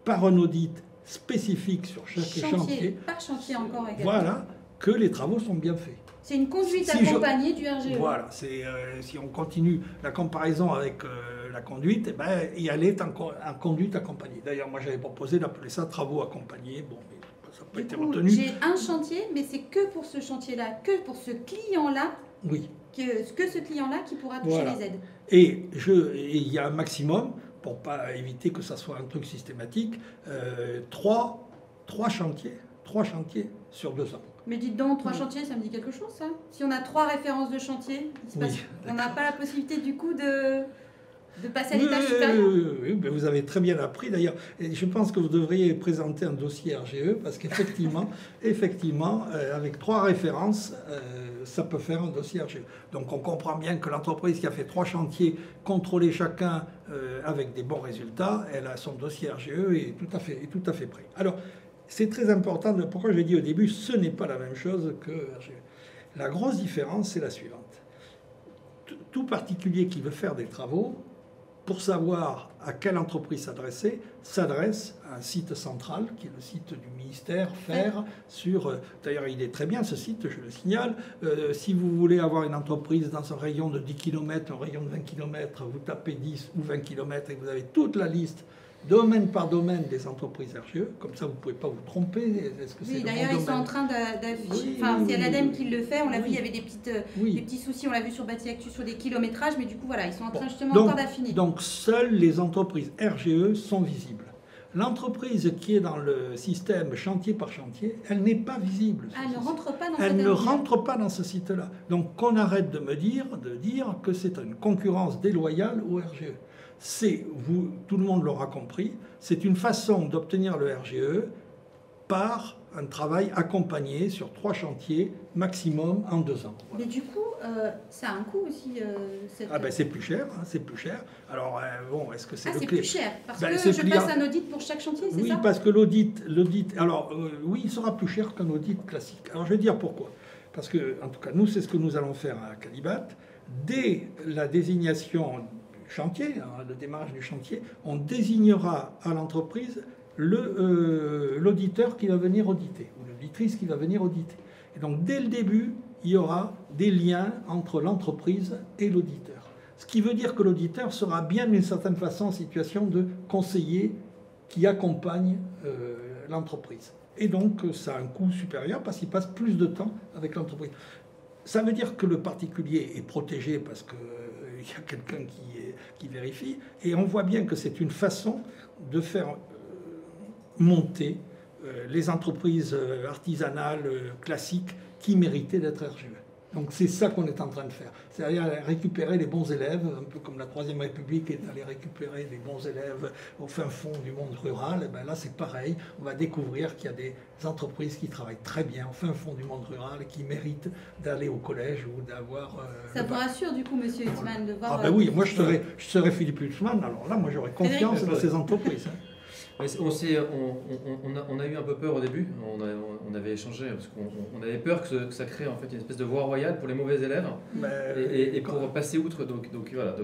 Speaker 2: par un audit spécifique sur chaque chantier.
Speaker 1: Par chantier encore également.
Speaker 2: Voilà, que les travaux sont bien faits.
Speaker 1: C'est une conduite accompagnée du RGE.
Speaker 2: Voilà, si on continue la comparaison avec la conduite, et elle est en conduite accompagnée. D'ailleurs, moi j'avais proposé d'appeler ça travaux accompagnés. Bon, mais ça n'a pas été retenu.
Speaker 1: J'ai un chantier, mais c'est que pour ce chantier-là, que pour ce client-là.
Speaker 2: Oui.
Speaker 1: que ce client-là qui pourra toucher
Speaker 2: Voilà.
Speaker 1: les aides.
Speaker 2: Et il y a un maximum, pour pas éviter que ça soit un truc systématique, 3 chantiers sur 2 ans.
Speaker 1: Mais dites donc, 3 chantiers, ça me dit quelque chose, ça? Si on a 3 références de chantier, on n'a pas la possibilité du coup de passer à l'étage supérieur?
Speaker 2: Oui, mais vous avez très bien appris d'ailleurs. Et je pense que vous devriez présenter un dossier RGE parce qu'effectivement, avec 3 références, ça peut faire un dossier RGE. Donc on comprend bien que l'entreprise qui a fait 3 chantiers, contrôlés chacun avec des bons résultats, elle a son dossier RGE et est tout à fait prêt. Alors, c'est très important. Pourquoi je l'ai dit au début, ce n'est pas la même chose que RGE. La grosse différence, c'est la suivante. Tout particulier qui veut faire des travaux, pour savoir à quelle entreprise s'adresse à un site central, qui est le site du ministère, d'ailleurs il est très bien ce site, je le signale. Si vous voulez avoir une entreprise dans un rayon de 10 km, un rayon de 20 km, vous tapez 10 ou 20 km et vous avez toute la liste, domaine par domaine, des entreprises RGE. Comme ça, vous ne pouvez pas vous tromper.
Speaker 1: Oui, d'ailleurs, ils sont en train d'afficher. Enfin, c'est l'ADEME qui le fait. On l'a vu, il y avait des petits soucis. On l'a vu sur Bâti Actu sur des kilométrages. Mais du coup, voilà, ils sont en train justement encore d'affiner.
Speaker 2: Donc, seules les entreprises RGE sont visibles. L'entreprise qui est dans le système chantier par chantier, elle n'est pas visible.
Speaker 1: Elle ne rentre pas dans
Speaker 2: Elle ne rentre pas dans ce site-là. Donc, qu'on arrête de dire que c'est une concurrence déloyale au RGE. Tout le monde l'aura compris, c'est une façon d'obtenir le RGE par un travail accompagné sur 3 chantiers maximum en 2 ans.
Speaker 1: Voilà. Mais du coup, ça a un coût aussi.
Speaker 2: C'est plus cher, c'est plus cher. Alors est-ce que c'est
Speaker 1: c'est plus cher parce que je passe un audit pour chaque chantier, c'est ça?
Speaker 2: Oui, parce que l'audit. Alors oui, il sera plus cher qu'un audit classique. Alors je vais dire pourquoi. Parce que en tout cas, nous, c'est ce que nous allons faire à Calibat. Dès la désignation chantier, le démarrage du chantier, on désignera à l'entreprise l'auditeur qui va venir auditer, ou l'auditrice qui va venir auditer. Et donc, dès le début, il y aura des liens entre l'entreprise et l'auditeur. Ce qui veut dire que l'auditeur sera bien, d'une certaine façon, en situation de conseiller qui accompagne l'entreprise. Et donc, ça a un coût supérieur parce qu'il passe plus de temps avec l'entreprise. Ça veut dire que le particulier est protégé parce qu'il y a quelqu'un qui vérifie. Et on voit bien que c'est une façon de faire monter les entreprises artisanales classiques qui méritaient d'être RGE. Donc c'est ça qu'on est en train de faire. C'est-à-dire récupérer les bons élèves, un peu comme la Troisième République est allée récupérer les bons élèves au fin fond du monde rural. Et bien là c'est pareil, on va découvrir qu'il y a des entreprises qui travaillent très bien au fin fond du monde rural et qui méritent d'aller au collège ou d'avoir...
Speaker 1: ça vous rassure du coup, monsieur Hutzmann, de voir...
Speaker 2: Oui, moi je serais Philippe Hutzmann, alors là moi j'aurais confiance dans ces entreprises.
Speaker 3: On a eu un peu peur au début, on avait échangé, parce qu'on avait peur que ça crée en fait une espèce de voie royale pour les mauvais élèves, et pour passer outre, donc voilà,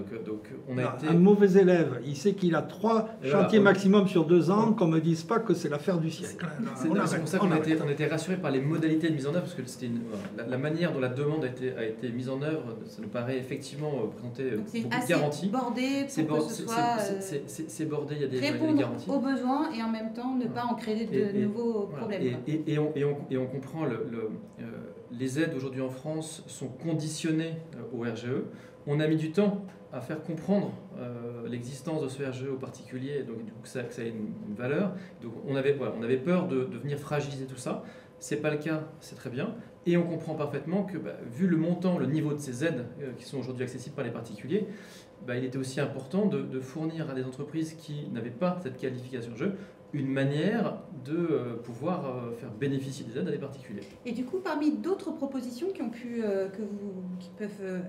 Speaker 3: on a été...
Speaker 2: Un mauvais élève, il sait qu'il a 3 chantiers maximum sur 2 ans, qu'on ne me dise pas que c'est l'affaire du siècle.
Speaker 3: C'est pour ça qu'on a été rassurés par les modalités de mise en œuvre, parce que c'était la manière dont la demande a été mise en œuvre, ça nous paraît effectivement présenter beaucoup de garanties.
Speaker 1: C'est bordé pour que ce soit...
Speaker 3: C'est bordé, il y a des garanties.
Speaker 1: Aux besoins et en même temps ne pas en créer de nouveaux problèmes.
Speaker 3: Et on comprend les aides aujourd'hui en France sont conditionnées au RGE. On a mis du temps à faire comprendre l'existence de ce RGE aux particuliers, donc que ça ait une valeur. Donc on avait peur de venir fragiliser tout ça. C'est pas le cas, c'est très bien. Et on comprend parfaitement que, vu le montant, le niveau de ces aides qui sont aujourd'hui accessibles par les particuliers, il était aussi important de fournir à des entreprises qui n'avaient pas cette qualification de jeu une manière de pouvoir faire bénéficier des aides à des particuliers.
Speaker 1: Et du coup, parmi d'autres propositions qui peuvent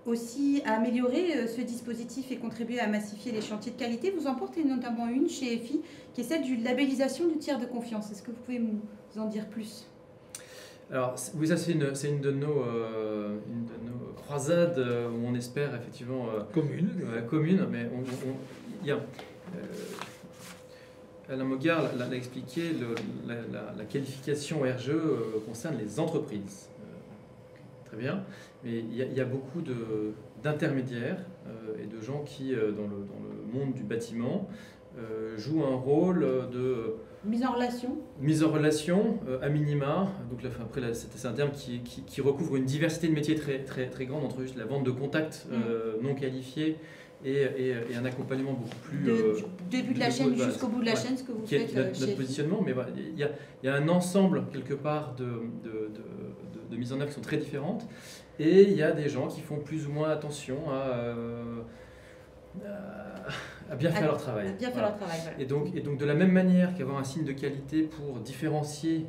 Speaker 1: aussi améliorer ce dispositif et contribuer à massifier les chantiers de qualité, vous en portez notamment une chez EFI, qui est celle du labellisation du tiers de confiance. Est-ce que vous pouvez nous en dire plus ?
Speaker 3: Alors oui, ça c'est une de nos croisades où on espère effectivement commune, mais il y a Alain Mogard l'a expliqué, la qualification RGE concerne les entreprises. Très bien, mais il y a beaucoup d'intermédiaires et de gens qui, dans le monde du bâtiment, joue un rôle de
Speaker 1: mise en relation.
Speaker 3: Mise en relation, à minima. Donc là, après, c'est un terme qui recouvre une diversité de métiers très grande, entre juste la vente de contacts non qualifiés et un accompagnement beaucoup plus...
Speaker 1: Du début de la chaîne jusqu'au bout de la chaîne, ce que vous faites
Speaker 3: qui est notre positionnement. Mais voilà, il y a un ensemble, quelque part, de mises en œuvre qui sont très différentes. Et il y a des gens qui font plus ou moins attention à bien faire leur travail.
Speaker 1: À bien faire leur travail, voilà.
Speaker 3: Et donc de la même manière qu'avoir un signe de qualité pour différencier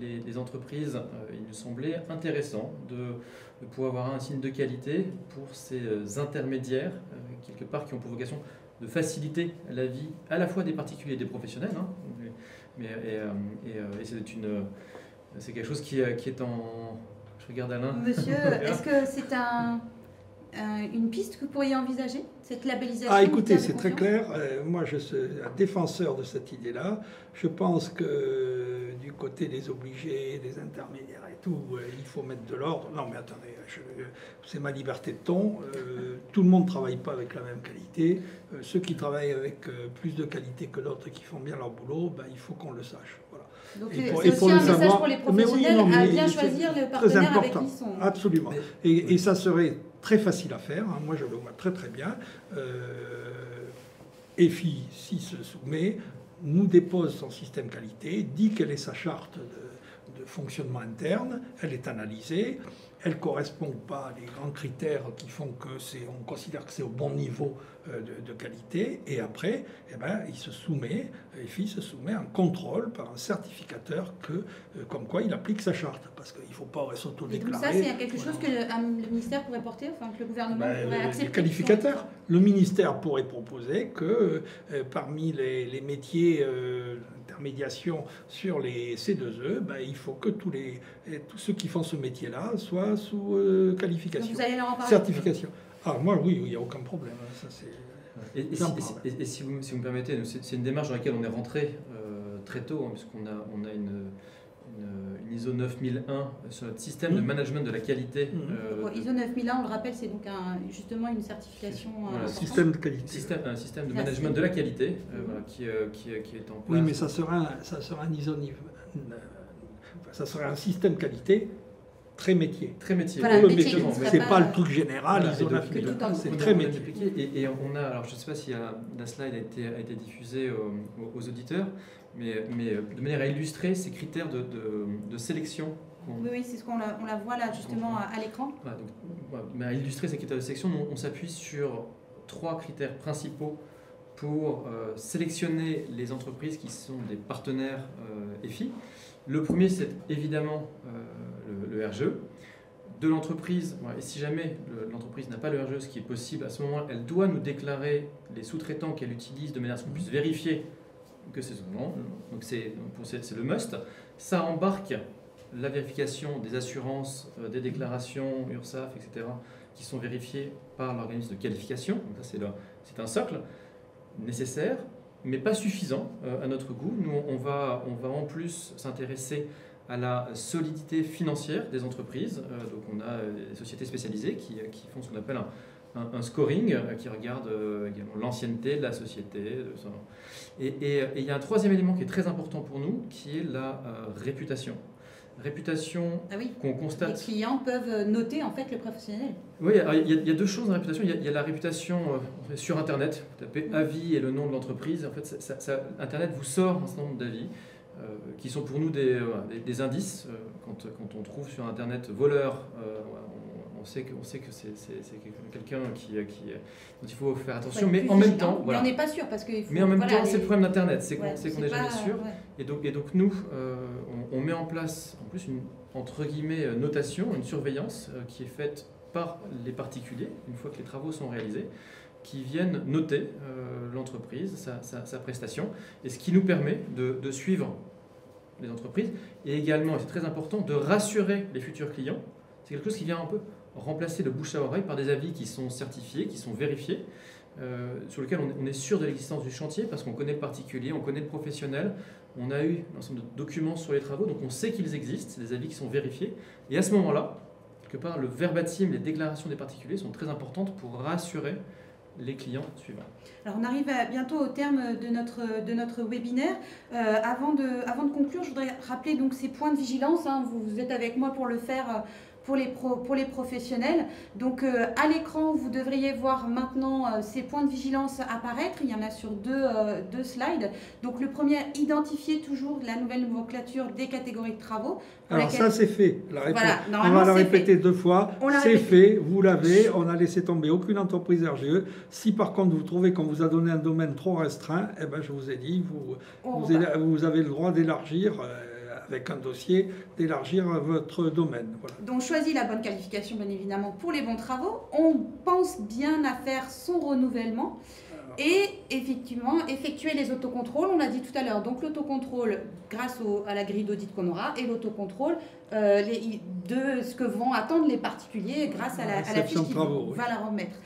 Speaker 3: les entreprises, il nous semblait intéressant de pouvoir avoir un signe de qualité pour ces intermédiaires, quelque part, qui ont pour vocation de faciliter la vie à la fois des particuliers et des professionnels. Hein, c'est quelque chose qui est en... Je regarde Alain.
Speaker 1: Monsieur, est-ce que c'est une piste que vous pourriez envisager, cette labellisation?
Speaker 2: Ah, écoutez, c'est très clair. Moi, je suis un défenseur de cette idée-là. Je pense que du côté des obligés, des intermédiaires et tout, il faut mettre de l'ordre. Non, mais attendez, c'est ma liberté de ton. Tout le monde ne travaille pas avec la même qualité. Ceux qui travaillent avec plus de qualité que d'autres et qui font bien leur boulot, ben, il faut qu'on le sache. Voilà.
Speaker 1: Donc c'est aussi un message pour les professionnels à bien choisir le partenaire avec qui ils sont.
Speaker 2: Absolument. Et ça serait très facile à faire. Hein. Moi, je le vois très très bien. EFI, s'il se soumet, nous dépose son système qualité, dit quelle est sa charte de fonctionnement interne, elle est analysée, elle ne correspond pas à des grands critères qui font on considère que c'est au bon niveau de qualité, et après, eh ben, EFI se soumet à un contrôle par un certificateur comme quoi il applique sa charte, parce qu'il ne faut pas s'autodéclarer.
Speaker 1: Et donc ça, c'est quelque chose que le ministère pourrait porter, enfin que le gouvernement pourrait accepter.
Speaker 2: Les qualificateurs. Le ministère pourrait proposer que parmi les métiers d'intermédiation sur les C2E, ben, il faut que tous ceux qui font ce métier-là soient sous qualification.
Speaker 1: Donc vous allez leur en parler.
Speaker 2: Certification. Ah, moi, oui, il n'y a aucun problème. Ça,
Speaker 3: et si vous me permettez, c'est une démarche dans laquelle on est rentré très tôt, hein, puisqu'on a une ISO 9001 sur notre système de management de la qualité.
Speaker 1: ISO 9001, on le rappelle, c'est donc justement une certification.
Speaker 2: Voilà, système de qualité.
Speaker 3: Un système de management de la qualité voilà, qui est en place.
Speaker 2: Oui, mais ça sera un ISO ça serait un système qualité très métier.
Speaker 3: Très métier.
Speaker 1: Voilà, métier,
Speaker 2: c'est pas le truc général,
Speaker 3: voilà,
Speaker 2: ISO 9001, c'est très métier.
Speaker 3: Et on a, alors je ne sais pas si la slide a été diffusée aux auditeurs, mais de manière à illustrer ces critères de sélection.
Speaker 1: Oui, c'est ce qu'on la voit là justement à l'écran.
Speaker 3: Voilà, mais à illustrer ces critères de sélection, on s'appuie sur 3 critères principaux pour sélectionner les entreprises qui sont des partenaires EFI. Le premier, c'est évidemment le RGE de l'entreprise. Et si jamais l'entreprise n'a pas le RGE, ce qui est possible, à ce moment-là, elle doit nous déclarer les sous-traitants qu'elle utilise de manière à ce qu'on puisse vérifier que c'est son nom. Donc c'est le must. Ça embarque la vérification des assurances, des déclarations, URSSAF, etc., qui sont vérifiées par l'organisme de qualification. Donc ça, c'est un socle nécessaire, mais pas suffisant à notre goût. Nous, on va en plus s'intéresser à la solidité financière des entreprises. Donc on a des sociétés spécialisées qui font ce qu'on appelle un scoring, qui regarde également l'ancienneté de la société. Et il y a un troisième élément qui est très important pour nous, qui est la réputation. Réputation qu'on constate.
Speaker 1: Les clients peuvent noter en fait le professionnel.
Speaker 3: Oui, il y a 2 choses dans la réputation. Il y a la réputation sur Internet. Vous tapez avis et le nom de l'entreprise. En fait, Internet vous sort un certain nombre d'avis qui sont pour nous des indices. Quand on trouve sur Internet voleur, on sait que c'est quelqu'un dont il faut faire attention. Mais en même temps,
Speaker 1: voilà. Mais on n'est pas sûr parce que.
Speaker 3: Mais en même temps, c'est le problème d'Internet, c'est qu'on n'est jamais sûr. Et donc nous, on met en place en plus une entre guillemets notation, une surveillance qui est faite par les particuliers une fois que les travaux sont réalisés, qui viennent noter l'entreprise, sa prestation, et ce qui nous permet de suivre les entreprises et également, et c'est très important, de rassurer les futurs clients. C'est quelque chose qui vient un peu remplacer le bouche à oreille par des avis qui sont certifiés, qui sont vérifiés, sur lesquels on est sûr de l'existence du chantier parce qu'on connaît le particulier, on connaît le professionnel, on a eu un ensemble de documents sur les travaux, donc on sait qu'ils existent, c'est des avis qui sont vérifiés. Et à ce moment-là, quelque part, le verbatim, les déclarations des particuliers sont très importantes pour rassurer les clients suivants.
Speaker 1: Alors on arrive bientôt au terme de notre webinaire. Avant de conclure, je voudrais rappeler donc ces points de vigilance. Hein. Vous êtes avec moi pour le faire pour les professionnels. Donc à l'écran, vous devriez voir maintenant ces points de vigilance apparaître. Il y en a sur deux slides. Donc le premier, identifier toujours la nouvelle nomenclature des catégories de travaux.
Speaker 2: Alors ça c'est fait.
Speaker 1: Voilà,
Speaker 2: on va la répéter 2 fois. C'est fait, vous l'avez. On a laissé tomber aucune entreprise RGE. Si par contre vous trouvez qu'on vous a donné un domaine trop restreint, eh ben, je vous ai dit, vous avez le droit d'élargir. Avec un dossier, d'élargir votre domaine. Voilà.
Speaker 1: Donc, choisis la bonne qualification, bien évidemment, pour les bons travaux. On pense bien à faire son renouvellement et effectivement, effectuer les autocontrôles. On l'a dit tout à l'heure. Donc, l'autocontrôle grâce à la grille d'audit qu'on aura et l'autocontrôle de ce que vont attendre les particuliers grâce à la fiche qu'on va la remettre.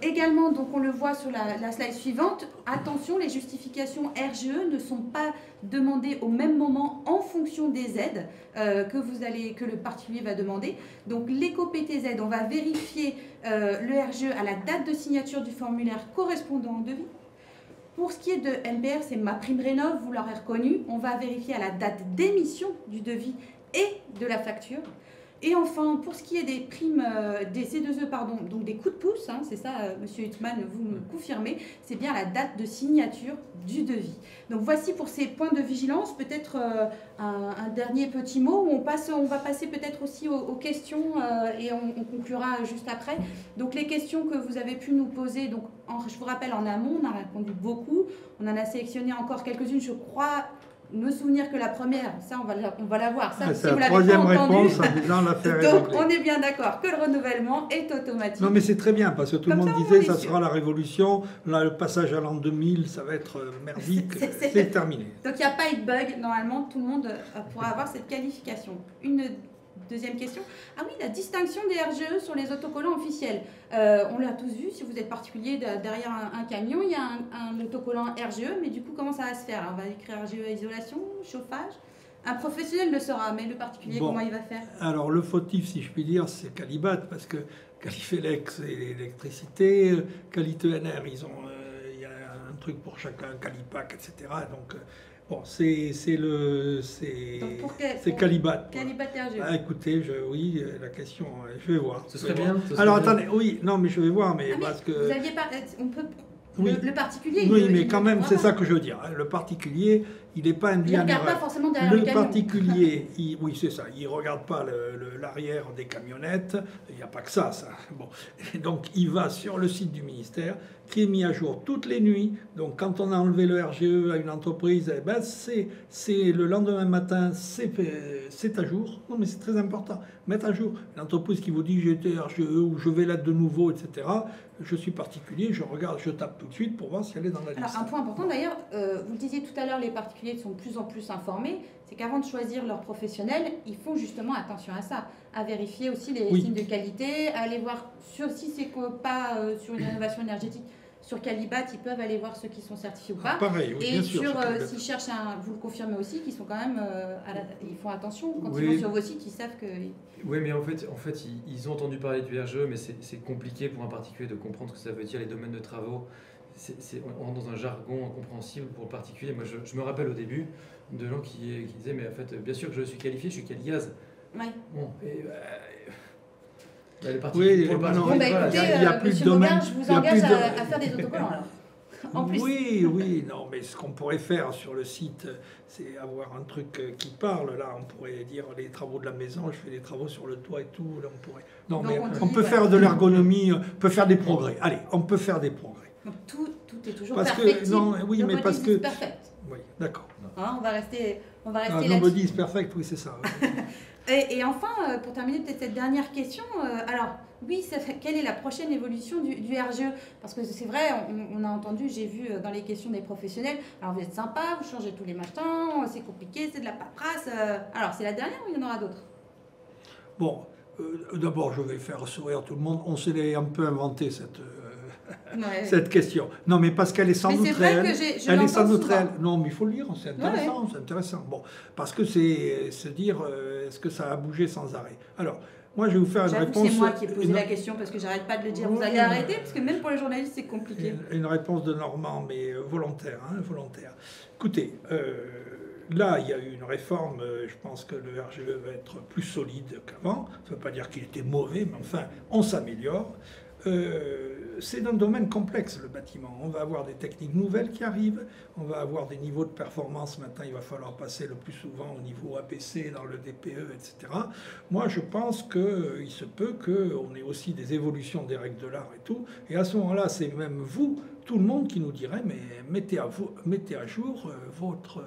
Speaker 1: Également, donc on le voit sur la slide suivante, attention, les justifications RGE ne sont pas demandées au même moment en fonction des aides que le particulier va demander. Donc l'éco-PTZ, on va vérifier le RGE à la date de signature du formulaire correspondant au devis. Pour ce qui est de MPR, c'est MaPrimeRénov', vous l'aurez reconnu, on va vérifier à la date d'émission du devis et de la facture. Et enfin, pour ce qui est des primes, des C2E, pardon, donc des coups de pouce, hein, c'est ça, Monsieur Huttman, vous me confirmez, c'est bien la date de signature du devis. Donc voici pour ces points de vigilance, peut-être un dernier petit mot, où on va passer peut-être aussi aux questions et on conclura juste après. Donc les questions que vous avez pu nous poser, donc je vous rappelle, en amont, on a répondu beaucoup, on en a sélectionné encore quelques-unes, je crois. Me souvenir que la première, ça on va la voir. Ça,
Speaker 2: c'est la troisième réponse, déjà l'affaire est
Speaker 1: donc on est bien d'accord que le renouvellement est automatique.
Speaker 2: Non mais c'est très bien parce que tout le monde disait ça sera la révolution, là le passage à l'an 2000 ça va être merdique, c'est terminé.
Speaker 1: Donc il n'y a pas eu de bug, normalement tout le monde pourra avoir cette qualification. Une deuxième question. Ah oui, la distinction des RGE sur les autocollants officiels. On l'a tous vu, si vous êtes particulier derrière un camion, il y a un autocollant RGE, mais du coup, comment ça va se faire? On va écrire RGE isolation, chauffage. Un professionnel le saura, mais le particulier, comment il va faire? Alors,
Speaker 2: le fautif, si je puis dire, c'est Calibat, parce que Califelec, c'est l'électricité, Qualité-NR, il y a un truc pour chacun, Calipac, etc. Donc, bon, c'est Calibat.
Speaker 1: Calibat RGE.
Speaker 2: Ah, écoutez, oui, la question, je vais voir.
Speaker 3: Ce serait bien.
Speaker 2: Alors, attendez, oui, non, mais je vais voir, mais parce que...
Speaker 1: Vous aviez pas... On peut...
Speaker 2: Oui.
Speaker 1: Le particulier...
Speaker 2: Oui, mais quand même, c'est ça que je veux dire. Le particulier, il n'est pas induit en erreur. Il ne regarde
Speaker 1: pas forcément derrière le camion.
Speaker 2: Le particulier, oui, c'est ça. Il ne regarde pas l'arrière des camionnettes. Il n'y a pas que ça. Bon. Donc, il va sur le site du ministère, qui est mis à jour toutes les nuits. Donc, quand on a enlevé le RGE à une entreprise, eh ben, c'est le lendemain matin, c'est à jour. Non, mais c'est très important. Mettre à jour. Une entreprise qui vous dit j'ai été RGE ou je vais là de nouveau, etc. Je suis particulier, je regarde, je tape tout de suite pour voir si elle est dans la liste.
Speaker 1: Alors, un point important d'ailleurs, vous le disiez tout à l'heure, les particuliers sont de plus en plus informés, c'est qu'avant de choisir leur professionnel, ils font justement attention à ça, à vérifier aussi les signes de qualité, à aller voir si c'est pas sur une rénovation énergétique. Sur Calibat, ils peuvent aller voir ceux qui sont certifiés ou pas.
Speaker 2: Pareil, oui, bien sûr.
Speaker 1: Et s'ils cherchent vous le confirmez aussi, qu'ils sont quand même, ils font attention quand ils vont sur vos sites, ils savent que.
Speaker 3: Oui, mais en fait, ils ont entendu parler du RGE, mais c'est compliqué pour un particulier de comprendre ce que ça veut dire, les domaines de travaux. On rentre dans un jargon incompréhensible pour le particulier. Moi, je me rappelle au début de gens qui disaient, mais en fait, bien sûr que je suis qualifié, je suis Caligaz.
Speaker 1: Oui.
Speaker 3: Bon, et
Speaker 2: il y a plus de domaine.
Speaker 1: Je vous engage à faire des autocollants alors. En plus.
Speaker 2: Oui, non, mais ce qu'on pourrait faire sur le site, c'est avoir un truc qui parle. Là, on pourrait dire les travaux de la maison, je fais des travaux sur le toit et tout. Là, on pourrait. Non, mais on peut faire de l'ergonomie, on peut faire des progrès. Allez, on peut faire des progrès.
Speaker 1: Donc tout est toujours
Speaker 2: perfectible. Oui, mais parce que.
Speaker 1: Perfect.
Speaker 2: Oui, d'accord.
Speaker 1: Hein, on va rester là-dessus.
Speaker 2: Nobody is perfect, oui, c'est ça.
Speaker 1: Et enfin, pour terminer peut-être cette dernière question, alors oui, quelle est la prochaine évolution du RGE? Parce que c'est vrai, on a entendu, j'ai vu dans les questions des professionnels, alors vous êtes sympa, vous changez tous les matins, c'est compliqué, c'est de la paperasse. Alors c'est la dernière ou il y en aura d'autres?
Speaker 2: Bon, d'abord je vais faire sourire tout le monde. On s'est un peu inventé cette question. Non, mais parce qu'elle est sans doute réelle. Elle est sans doute réelle. Non, mais il faut le lire, c'est intéressant, c'est intéressant. Bon, parce que c'est se dire, est-ce que ça a bougé sans arrêt? Alors, Moi, je vais vous faire une réponse...
Speaker 1: C'est moi qui ai posé la question parce que j'arrête pas de le dire. Vous allez arrêter parce que même pour les journalistes, c'est compliqué.
Speaker 2: Une réponse de Normand, mais volontaire. Hein, volontaire. Écoutez, là, il y a eu une réforme. Je pense que le RGE va être plus solide qu'avant. Ça ne veut pas dire qu'il était mauvais, mais enfin, on s'améliore. C'est un domaine complexe, le bâtiment. On va avoir des techniques nouvelles qui arrivent, on va avoir des niveaux de performance. Maintenant, il va falloir passer le plus souvent au niveau APC, dans le DPE, etc. Moi, je pense qu'il se peut qu'on ait aussi des évolutions des règles de l'art et tout. Et à ce moment-là, c'est même vous, tout le monde, qui nous dirait, mais mettez à jour votre...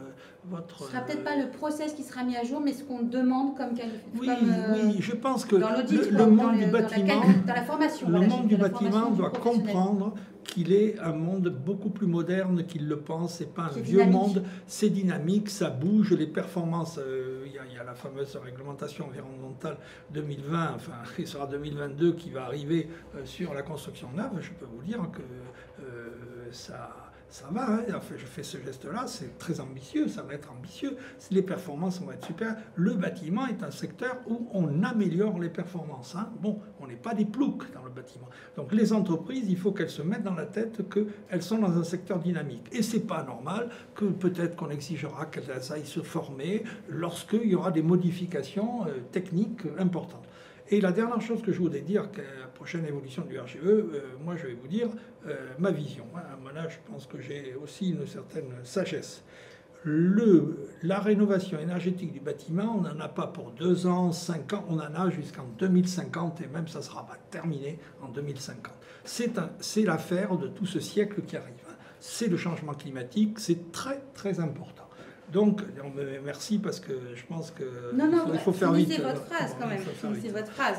Speaker 1: Ce ne sera peut-être pas le process qui sera mis à jour, mais ce qu'on demande comme qualification.
Speaker 2: Oui, je pense que
Speaker 1: dans l'audit,
Speaker 2: le monde du bâtiment,
Speaker 1: dans la formation,
Speaker 2: le monde du bâtiment doit comprendre qu'il est un monde beaucoup plus moderne qu'il le pense. C'est pas un vieux monde, c'est dynamique, ça bouge, les performances. Il y a la fameuse réglementation environnementale 2020, enfin, il sera 2022 qui va arriver sur la construction neuve. Je peux vous dire que ça va, hein. Enfin, je fais ce geste-là, c'est très ambitieux, ça va être ambitieux. Les performances vont être super. Le bâtiment est un secteur où on améliore les performances. Hein. Bon, on n'est pas des ploucs dans le bâtiment. Donc les entreprises, il faut qu'elles se mettent dans la tête qu'elles sont dans un secteur dynamique. Et c'est pas normal que peut-être qu'on exigera qu'elles aillent se former lorsqu'il y aura des modifications techniques importantes. Et la dernière chose que je voudrais dire, que la prochaine évolution du RGE, moi je vais vous dire ma vision. Moi là, je pense que j'ai aussi une certaine sagesse. La rénovation énergétique du bâtiment, on n'en a pas pour 2 ans, 5 ans, on en a jusqu'en 2050 et même ça ne sera pas terminé en 2050. C'est l'affaire de tout ce siècle qui arrive. C'est le changement climatique, c'est très très important. Donc, merci parce que je pense que il faut faire vite.
Speaker 1: Finissez votre phrase quand même. Finissez votre phrase.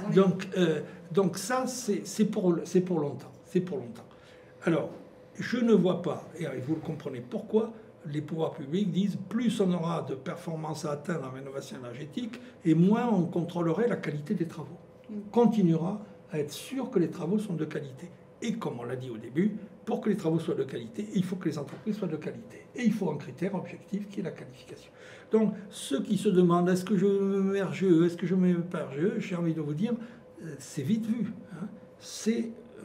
Speaker 2: Donc ça, c'est pour longtemps. C'est pour longtemps. Alors, je ne vois pas, et vous le comprenez pourquoi, les pouvoirs publics disent plus on aura de performances à atteindre en rénovation énergétique et moins on contrôlerait la qualité des travaux. On continuera à être sûr que les travaux sont de qualité. Et comme on l'a dit au début, pour que les travaux soient de qualité, il faut que les entreprises soient de qualité. Et il faut un critère objectif qui est la qualification. Donc, ceux qui se demandent est-ce que je me mets RGE, est-ce que je me mets pas RGE, j'ai envie de vous dire, c'est vite vu. Hein.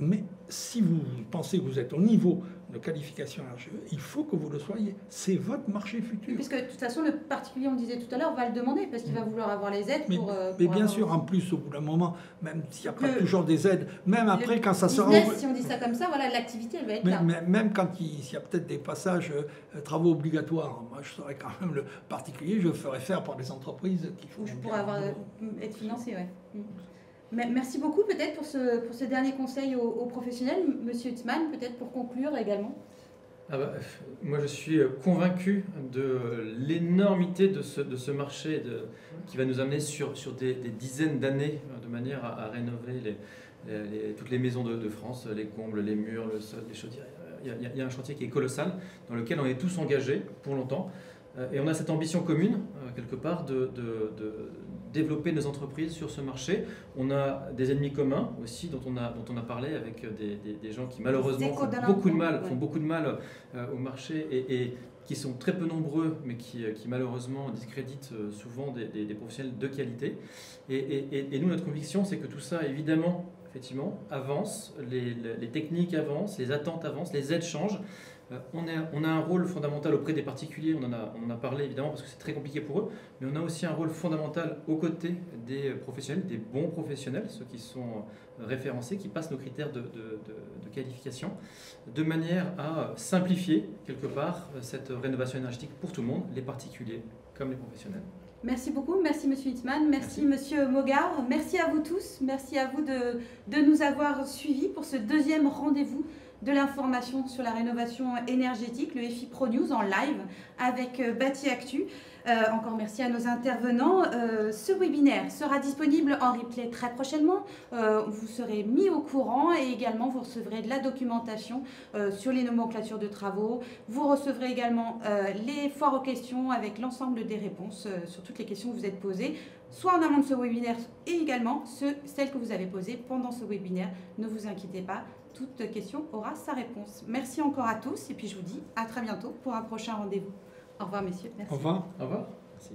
Speaker 2: Mais si vous pensez que vous êtes au niveau de qualification RGE, il faut que vous le soyez. C'est votre marché futur.
Speaker 1: Puisque de toute façon, le particulier, on disait tout à l'heure, va le demander parce qu'il va vouloir avoir les aides pour
Speaker 2: bien sûr, en plus, au bout d'un moment, même s'il n'y a pas toujours des aides, même après, quand ça sera...
Speaker 1: Si on dit ça comme ça, voilà, l'activité, elle va être là.
Speaker 2: Même quand il y a peut-être des passages travaux obligatoires, moi, je serais quand même le particulier, je ferais faire par des entreprises qui font...
Speaker 1: Je pourrais être financé, oui. Merci beaucoup peut-être pour ce dernier conseil aux professionnels. Monsieur Hutzmann, peut-être pour conclure également.
Speaker 3: Moi je suis convaincu de l'énormité de ce marché qui va nous amener sur des dizaines d'années de manière à rénover toutes les maisons de France, les combles, les murs, le sol, les chaudières. Il y a un chantier qui est colossal dans lequel on est tous engagés pour longtemps. Et on a cette ambition commune, quelque part, de développer nos entreprises sur ce marché. On a des ennemis communs aussi, dont on a parlé, avec des gens qui malheureusement font beaucoup de mal au marché et qui sont très peu nombreux, mais qui malheureusement discréditent souvent des professionnels de qualité. Et nous, notre conviction, c'est que tout ça, évidemment, effectivement, avance, les techniques avancent, les attentes avancent, les aides changent. On a un rôle fondamental auprès des particuliers, on en a parlé évidemment parce que c'est très compliqué pour eux, mais on a aussi un rôle fondamental aux côtés des professionnels, des bons professionnels, ceux qui sont référencés, qui passent nos critères de qualification, de manière à simplifier quelque part cette rénovation énergétique pour tout le monde, les particuliers comme les professionnels.
Speaker 1: Merci beaucoup, merci Monsieur Hutzmann, merci Monsieur Mogard, merci à vous tous, merci à vous de nous avoir suivis pour ce deuxième rendez-vous de l'information sur la rénovation énergétique, le EFI Pro News en live avec Bâti Actu. Encore merci à nos intervenants. Ce webinaire sera disponible en replay très prochainement. Vous serez mis au courant et également vous recevrez de la documentation sur les nomenclatures de travaux. Vous recevrez également les foires aux questions avec l'ensemble des réponses sur toutes les questions que vous êtes posées, soit en amont de ce webinaire et également celles que vous avez posées pendant ce webinaire. Ne vous inquiétez pas, toute question aura sa réponse. Merci encore à tous et puis je vous dis à très bientôt pour un prochain rendez-vous. Au revoir messieurs. Merci.
Speaker 2: Au revoir.
Speaker 3: Au revoir. Merci.